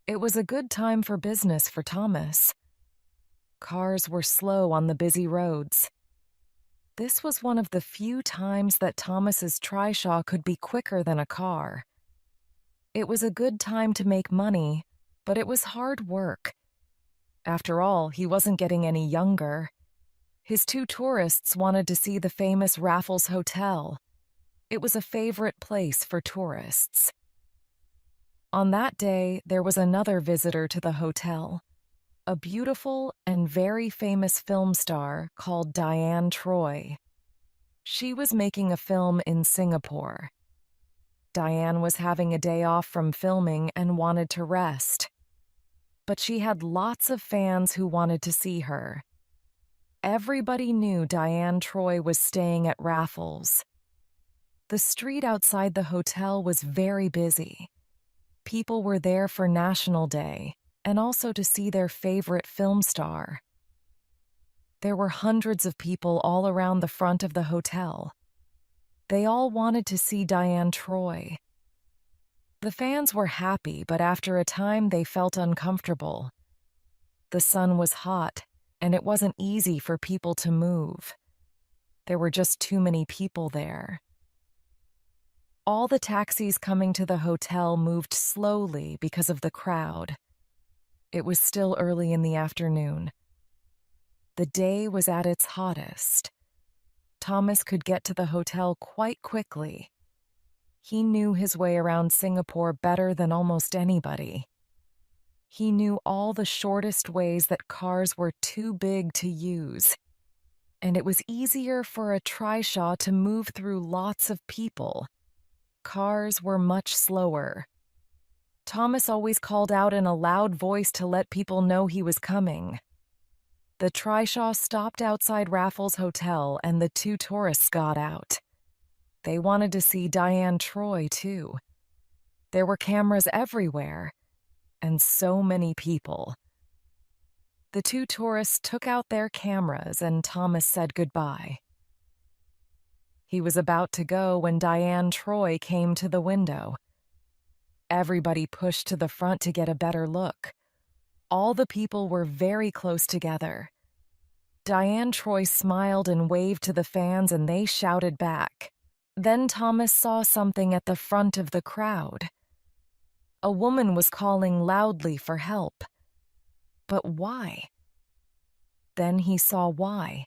It was a good time for business for Thomas. Cars were slow on the busy roads. This was one of the few times that Thomas's trishaw could be quicker than a car. It was a good time to make money, but it was hard work. After all, he wasn't getting any younger. His two tourists wanted to see the famous Raffles Hotel. It was a favorite place for tourists. On that day, there was another visitor to the hotel, a beautiful and very famous film star called Diane Troy. She was making a film in Singapore. Diane was having a day off from filming and wanted to rest. But she had lots of fans who wanted to see her. Everybody knew Diane Troy was staying at Raffles. The street outside the hotel was very busy. People were there for National Day and also to see their favorite film star. There were hundreds of people all around the front of the hotel. They all wanted to see Diane Troy. The fans were happy, but after a time they felt uncomfortable. The sun was hot, and it wasn't easy for people to move. There were just too many people there. All the taxis coming to the hotel moved slowly because of the crowd. It was still early in the afternoon. The day was at its hottest. Thomas could get to the hotel quite quickly. He knew his way around Singapore better than almost anybody. He knew all the shortest ways that cars were too big to use, and it was easier for a trishaw to move through lots of people. Cars were much slower. Thomas always called out in a loud voice to let people know he was coming. The trishaw stopped outside Raffles Hotel, and the two tourists got out. They wanted to see Diane Troy, too. There were cameras everywhere, and so many people. The two tourists took out their cameras, and Thomas said goodbye. He was about to go when Diane Troy came to the window. Everybody pushed to the front to get a better look. All the people were very close together. Diane Troy smiled and waved to the fans, and they shouted back. Then Thomas saw something at the front of the crowd. A woman was calling loudly for help. But why? Then he saw why.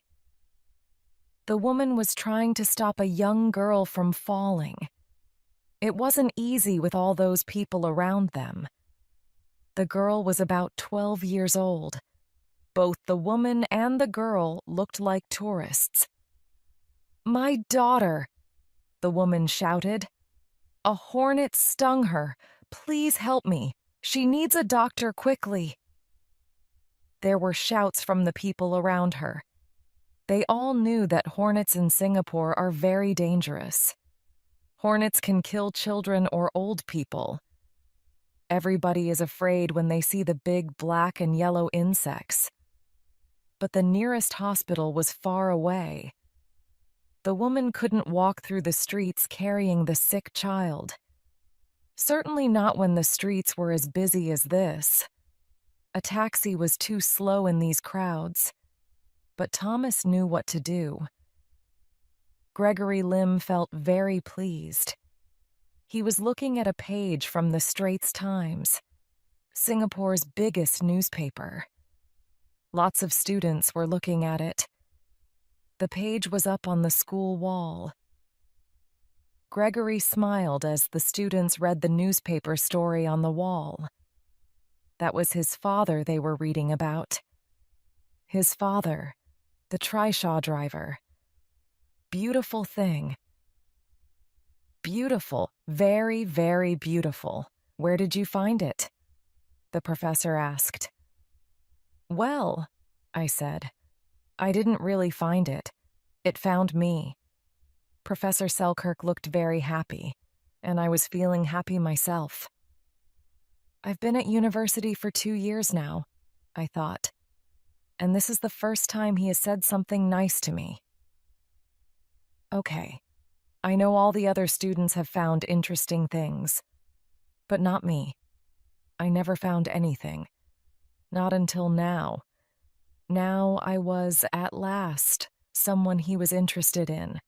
The woman was trying to stop a young girl from falling. It wasn't easy with all those people around them. The girl was about 12 years old. Both the woman and the girl looked like tourists. "My daughter!" the woman shouted. "A hornet stung her. Please help me. She needs a doctor quickly." There were shouts from the people around her. They all knew that hornets in Singapore are very dangerous. Hornets can kill children or old people. Everybody is afraid when they see the big black and yellow insects. But the nearest hospital was far away. The woman couldn't walk through the streets carrying the sick child. Certainly not when the streets were as busy as this. A taxi was too slow in these crowds. But Thomas knew what to do. Gregory Lim felt very pleased. He was looking at a page from the Straits Times, Singapore's biggest newspaper. Lots of students were looking at it. The page was up on the school wall. Gregory smiled as the students read the newspaper story on the wall. That was his father they were reading about. His father, the trishaw driver. Beautiful thing. Beautiful, very, very beautiful. Where did you find it? The professor asked. Well, I said, I didn't really find it. It found me. Professor Selkirk looked very happy, and I was feeling happy myself. I've been at university for 2 years now, I thought, and this is the first time he has said something nice to me. Okay, I know all the other students have found interesting things, but not me. I never found anything. Not until now. Now I was, at last, someone he was interested in.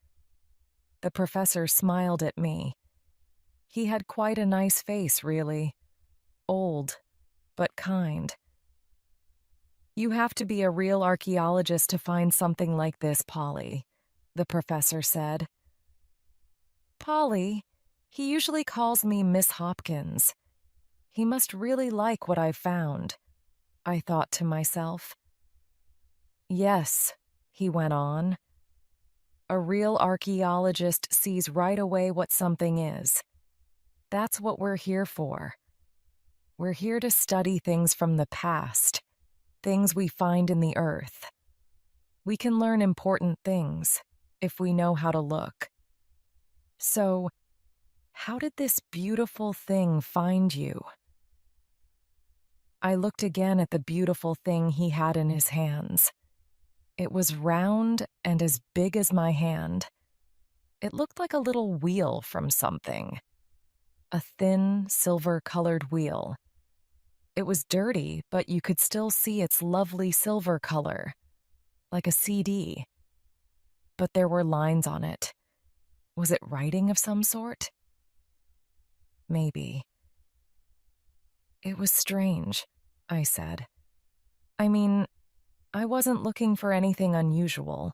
The professor smiled at me. He had quite a nice face, really. Old, but kind. You have to be a real archaeologist to find something like this, Polly, the professor said. Polly? He usually calls me Miss Hopkins. He must really like what I've found, I thought to myself. Yes, he went on. A real archaeologist sees right away what something is. That's what we're here for. We're here to study things from the past, things we find in the earth. We can learn important things if we know how to look. So, how did this beautiful thing find you? I looked again at the beautiful thing he had in his hands. It was round and as big as my hand. It looked like a little wheel from something. A thin, silver-colored wheel. It was dirty, but you could still see its lovely silver color, like a CD. But there were lines on it. Was it writing of some sort? Maybe. It was strange, I said. I mean, I wasn't looking for anything unusual.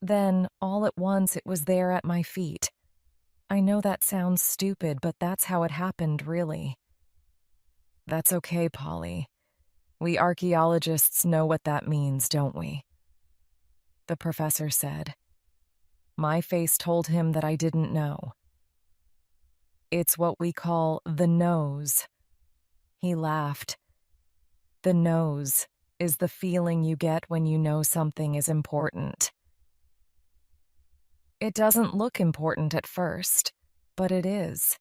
Then, all at once, it was there at my feet. I know that sounds stupid, but that's how it happened, really. That's okay, Polly. We archaeologists know what that means, don't we? The professor said. My face told him that I didn't know. It's what we call the nose. He laughed. The nose is the feeling you get when you know something is important. It doesn't look important at first, but it is.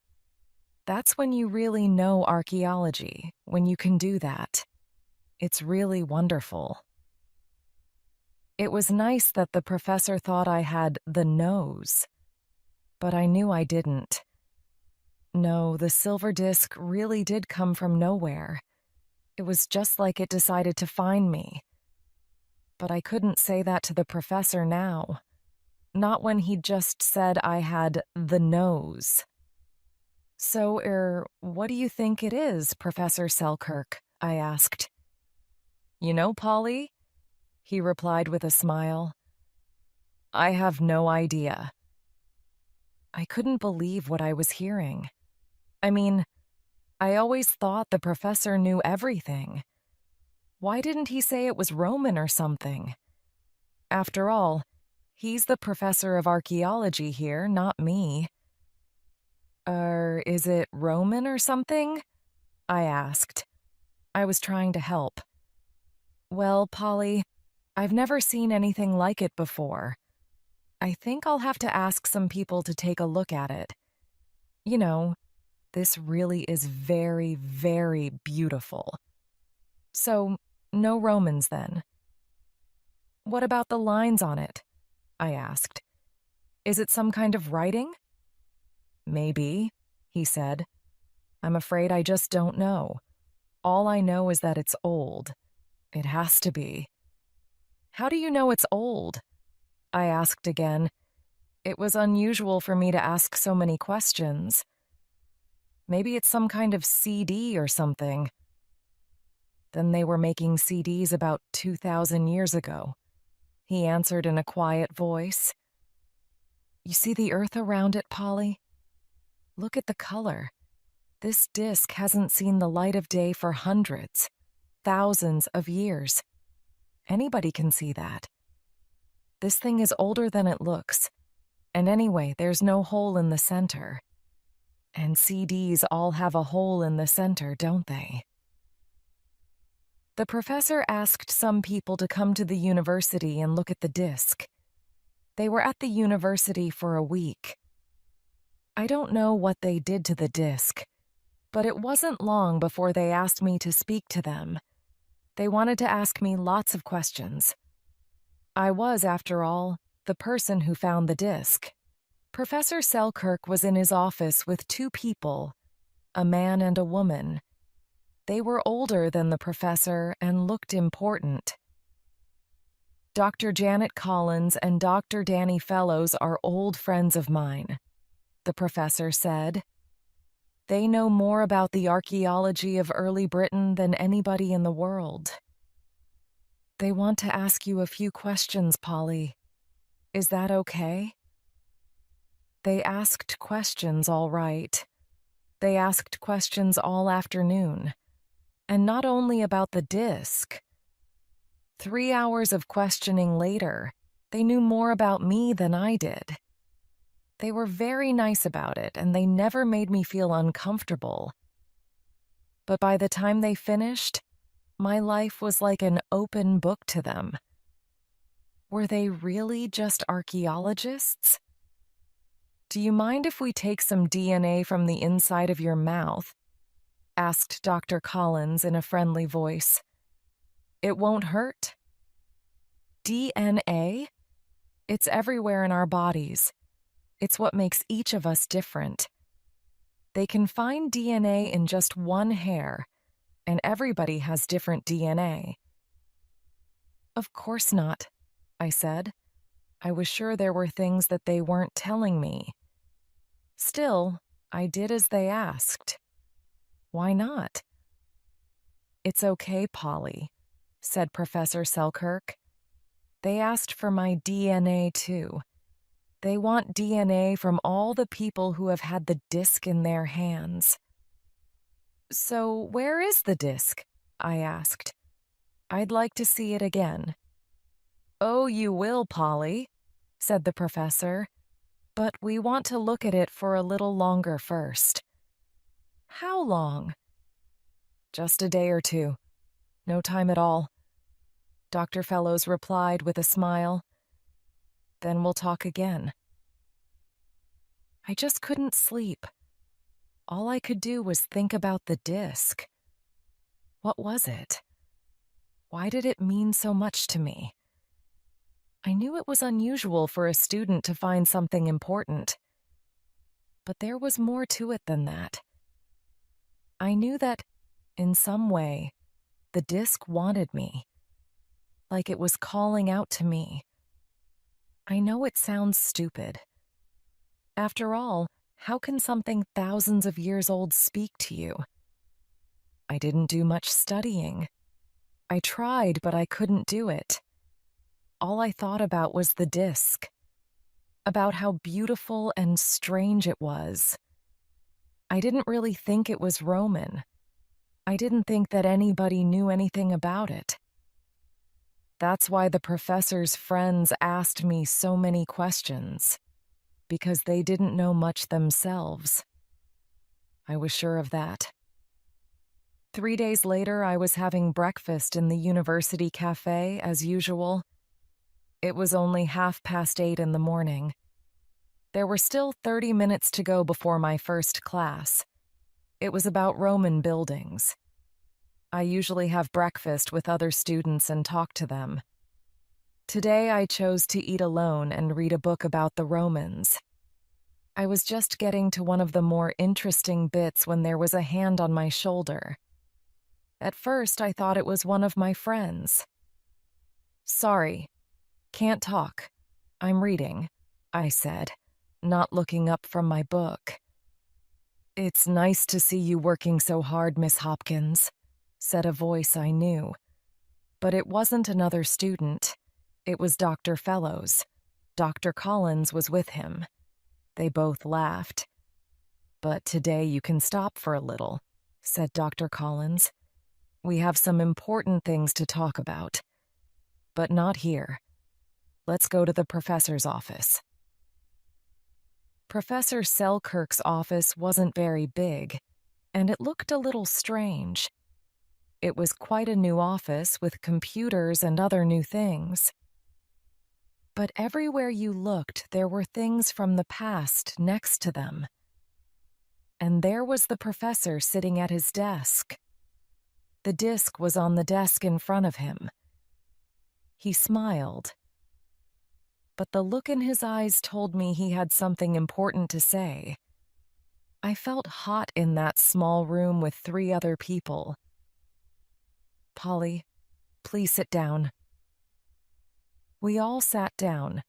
That's when you really know archaeology, when you can do that. It's really wonderful. It was nice that the professor thought I had the nose, but I knew I didn't. No, the silver disc really did come from nowhere. It was just like it decided to find me. But I couldn't say that to the professor now. Not when he'd just said I had the nose. So, what do you think it is, Professor Selkirk? I asked. You know, Polly, he replied with a smile. I have no idea. I couldn't believe what I was hearing. I mean, I always thought the professor knew everything. Why didn't he say it was Roman or something? After all, he's the professor of archaeology here, not me. Is it Roman or something? I asked. I was trying to help. Well, Polly, I've never seen anything like it before. I think I'll have to ask some people to take a look at it. You know, this really is very, very beautiful. So, no Romans then. What about the lines on it? I asked. Is it some kind of writing? Maybe, he said. I'm afraid I just don't know. All I know is that it's old. It has to be. How do you know it's old? I asked again. It was unusual for me to ask so many questions. Maybe it's some kind of CD or something. Then they were making CDs about 2,000 years ago. He answered in a quiet voice. You see the earth around it, Polly? Look at the color. This disc hasn't seen the light of day for hundreds, thousands of years. Anybody can see that. This thing is older than it looks. And anyway, there's no hole in the center. And CDs all have a hole in the center, don't they? The professor asked some people to come to the university and look at the disc. They were at the university for a week. I don't know what they did to the disc, but it wasn't long before they asked me to speak to them. They wanted to ask me lots of questions. I was, after all, the person who found the disc. Professor Selkirk was in his office with two people, a man and a woman. They were older than the professor and looked important. Dr. Janet Collins and Dr. Danny Fellows are old friends of mine, the professor said. They know more about the archaeology of early Britain than anybody in the world. They want to ask you a few questions, Polly. Is that okay? They asked questions, all right. They asked questions all afternoon. And not only about the disc. 3 hours of questioning later, they knew more about me than I did. They were very nice about it, and they never made me feel uncomfortable. But by the time they finished, my life was like an open book to them. Were they really just archaeologists? Do you mind if we take some DNA from the inside of your mouth? Asked Dr. Collins in a friendly voice. It won't hurt. DNA? It's everywhere in our bodies. It's what makes each of us different. They can find DNA in just one hair, and everybody has different DNA. Of course not, I said. I was sure there were things that they weren't telling me. Still, I did as they asked. Why not? It's okay, Polly, said Professor Selkirk. They asked for my DNA, too. They want DNA from all the people who have had the disc in their hands. So where is the disc? I asked. I'd like to see it again. Oh, you will, Polly, said the professor. But we want to look at it for a little longer first. How long? Just a day or two. No time at all. Dr. Fellows replied with a smile. Then we'll talk again. I just couldn't sleep. All I could do was think about the disc. What was it? Why did it mean so much to me? I knew it was unusual for a student to find something important. But there was more to it than that. I knew that, in some way, the disc wanted me. Like it was calling out to me. I know it sounds stupid. After all, how can something thousands of years old speak to you? I didn't do much studying. I tried, but I couldn't do it. All I thought about was the disc, about how beautiful and strange it was. I didn't really think it was Roman. I didn't think that anybody knew anything about it. That's why the professor's friends asked me so many questions, because they didn't know much themselves. I was sure of that. 3 days later, I was having breakfast in the university cafe as usual. It was only 8:30 in the morning. There were still 30 minutes to go before my first class. It was about Roman buildings. I usually have breakfast with other students and talk to them. Today I chose to eat alone and read a book about the Romans. I was just getting to one of the more interesting bits when there was a hand on my shoulder. At first, I thought it was one of my friends. "Sorry, can't talk. I'm reading," I said, not looking up from my book. "It's nice to see you working so hard, Miss Hopkins," said a voice I knew. But it wasn't another student. It was Dr. Fellows. Dr. Collins was with him. They both laughed. "But today you can stop for a little," said Dr. Collins. "We have some important things to talk about. But not here. Let's go to the professor's office." Professor Selkirk's office wasn't very big, and it looked a little strange. It was quite a new office with computers and other new things. But everywhere you looked, there were things from the past next to them. And there was the professor sitting at his desk. The disc was on the desk in front of him. He smiled. But the look in his eyes told me he had something important to say. I felt hot in that small room with 3 other people. "Polly, please sit down." We all sat down,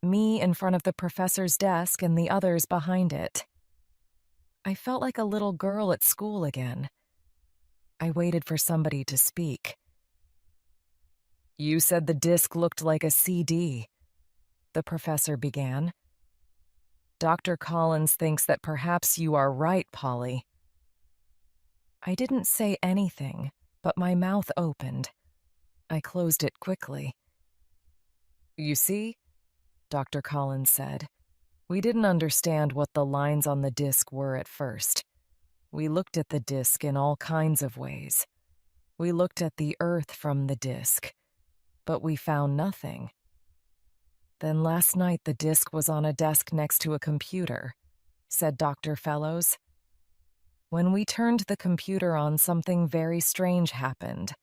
me in front of the professor's desk and the others behind it. I felt like a little girl at school again. I waited for somebody to speak. "You said the disc looked like a CD," the professor began. "Dr. Collins thinks that perhaps you are right, Polly." I didn't say anything, but my mouth opened. I closed it quickly. "You see," Dr. Collins said, "we didn't understand what the lines on the disc were at first. We looked at the disc in all kinds of ways. We looked at the earth from the disc, but we found nothing. Then last night the disc was on a desk next to a computer," said Dr. Fellows. "When we turned the computer on, something very strange happened.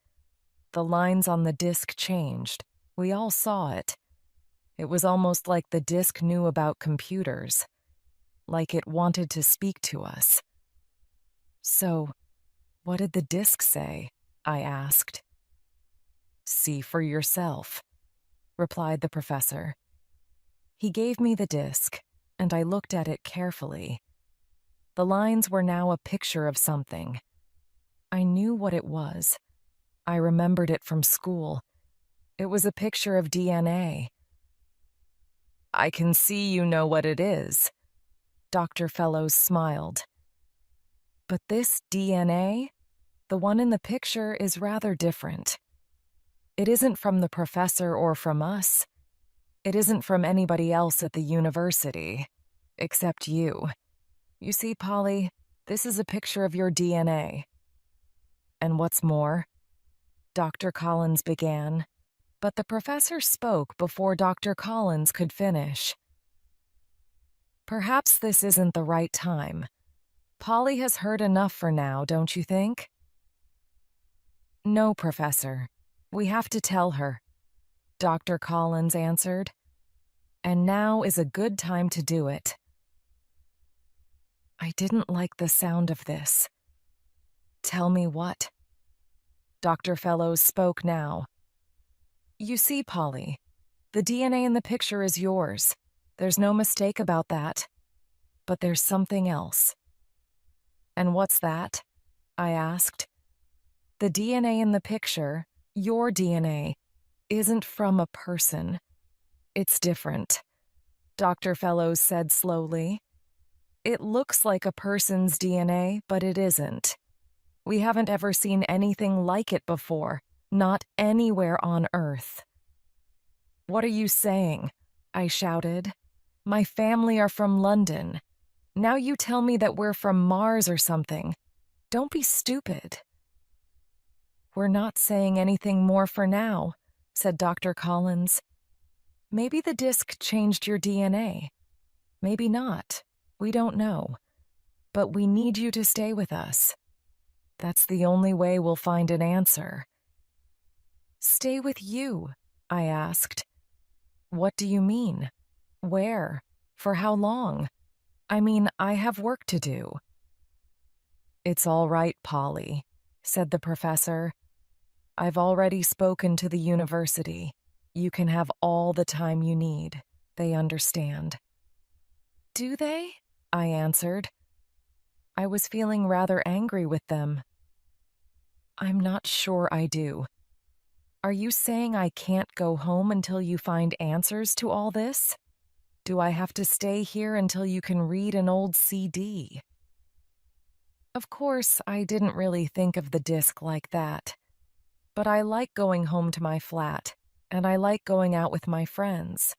The lines on the disc changed. We all saw it. It was almost like the disc knew about computers, like it wanted to speak to us." "So, what did the disc say?" I asked. "See for yourself," replied the professor. He gave me the disc, and I looked at it carefully. The lines were now a picture of something. I knew what it was. I remembered it from school. It was a picture of DNA. "I can see you know what it is." Dr. Fellows smiled. "But this DNA, the one in the picture, is rather different. It isn't from the professor or from us. It isn't from anybody else at the university, except you. You see, Polly, this is a picture of your DNA. And what's more," Dr. Collins began, but the professor spoke before Dr. Collins could finish. "Perhaps this isn't the right time. Polly has heard enough for now, don't you think?" "No, Professor. We have to tell her," Dr. Collins answered. "And now is a good time to do it." I didn't like the sound of this. "Tell me what?" Dr. Fellows spoke now. "You see, Polly, the DNA in the picture is yours. There's no mistake about that. But there's something else." "And what's that?" I asked. "The DNA in the picture, your DNA, isn't from a person. It's different," Dr. Fellows said slowly. "It looks like a person's DNA, but it isn't. We haven't ever seen anything like it before, not anywhere on Earth." "What are you saying?" I shouted. "My family are from London. Now you tell me that we're from Mars or something. Don't be stupid." "We're not saying anything more for now," said Dr. Collins. "Maybe the disc changed your DNA. Maybe not. We don't know. But we need you to stay with us. That's the only way we'll find an answer." "Stay with you?" I asked. "What do you mean? Where? For how long? I mean, I have work to do." "It's all right, Polly," said the professor. "I've already spoken to the university. You can have all the time you need. They understand." "Do they?" I answered. I was feeling rather angry with them. "I'm not sure I do. Are you saying I can't go home until you find answers to all this? Do I have to stay here until you can read an old CD?" Of course, I didn't really think of the disc like that. But I like going home to my flat, and I like going out with my friends.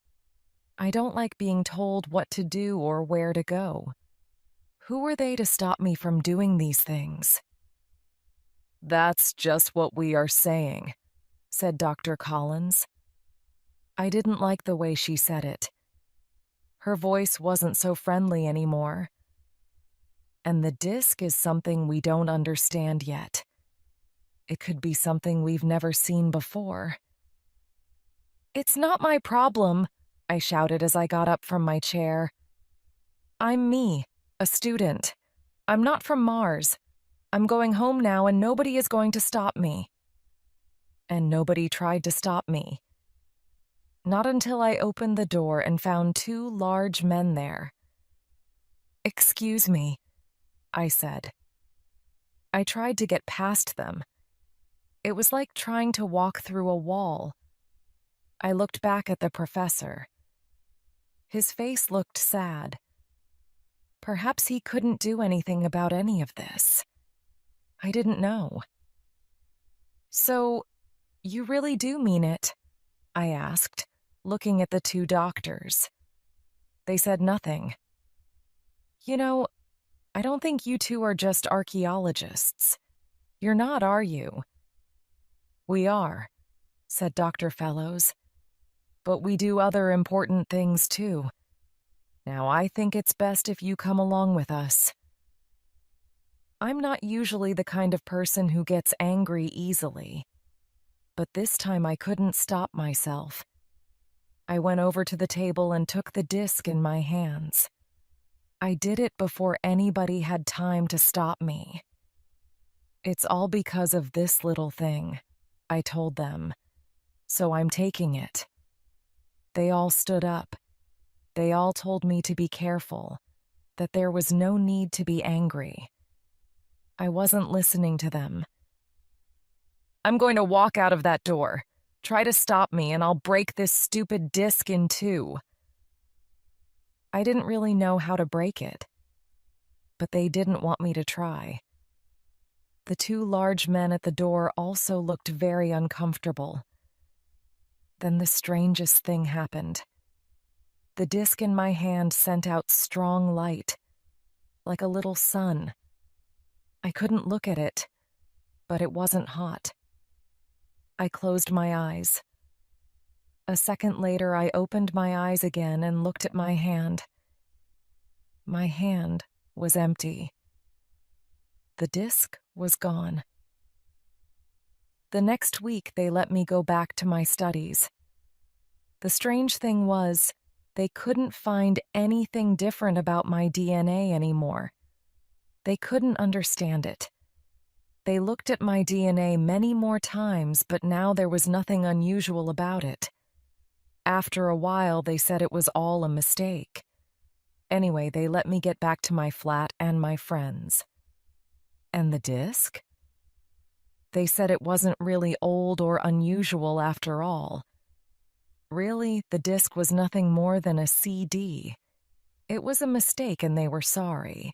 I don't like being told what to do or where to go. Who are they to stop me from doing these things? "That's just what we are saying," said Dr. Collins. I didn't like the way she said it. Her voice wasn't so friendly anymore. And the disc is something we don't understand yet. It could be something we've never seen before. "It's not my problem," I shouted as I got up from my chair. "I'm me, a student. I'm not from Mars. I'm going home now and nobody is going to stop me." And nobody tried to stop me. Not until I opened the door and found two large men there. "Excuse me," I said. I tried to get past them. It was like trying to walk through a wall. I looked back at the professor. His face looked sad. Perhaps he couldn't do anything about any of this. I didn't know. "So, you really do mean it?" I asked, looking at the two doctors. They said nothing. "You know, I don't think you two are just archaeologists. You're not, are you?" "We are," said Dr. Fellows. "But we do other important things too. Now, I think it's best if you come along with us." I'm not usually the kind of person who gets angry easily, but this time I couldn't stop myself. I went over to the table and took the disc in my hands. I did it before anybody had time to stop me. "It's all because of this little thing," I told them. "So I'm taking it." They all stood up. They all told me to be careful, that there was no need to be angry. I wasn't listening to them. "I'm going to walk out of that door. Try to stop me and I'll break this stupid disc in two." I didn't really know how to break it, but they didn't want me to try. The two large men at the door also looked very uncomfortable. Then the strangest thing happened. The disc in my hand sent out strong light, like a little sun. I couldn't look at it, but it wasn't hot. I closed my eyes. A second later, I opened my eyes again and looked at my hand. My hand was empty. The disc was gone. The next week, they let me go back to my studies. The strange thing was, they couldn't find anything different about my DNA anymore. They couldn't understand it. They looked at my DNA many more times, but now there was nothing unusual about it. After a while, they said it was all a mistake. Anyway, they let me get back to my flat and my friends. And the disc? They said it wasn't really old or unusual after all. Really, the disc was nothing more than a CD. It was a mistake and they were sorry.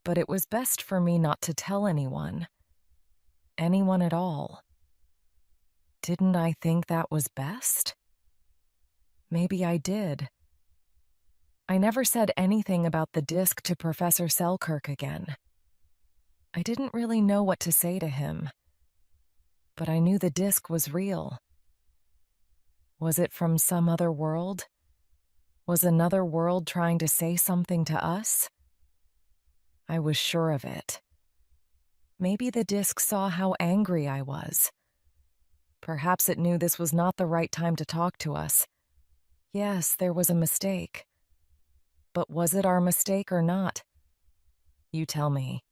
But it was best for me not to tell anyone. Anyone at all. Didn't I think that was best? Maybe I did. I never said anything about the disc to Professor Selkirk again. I didn't really know what to say to him. but I knew the disc was real. Was it from some other world? Was another world trying to say something to us? I was sure of it. Maybe the disc saw how angry I was. Perhaps it knew this was not the right time to talk to us. Yes, there was a mistake. But was it our mistake or not? You tell me.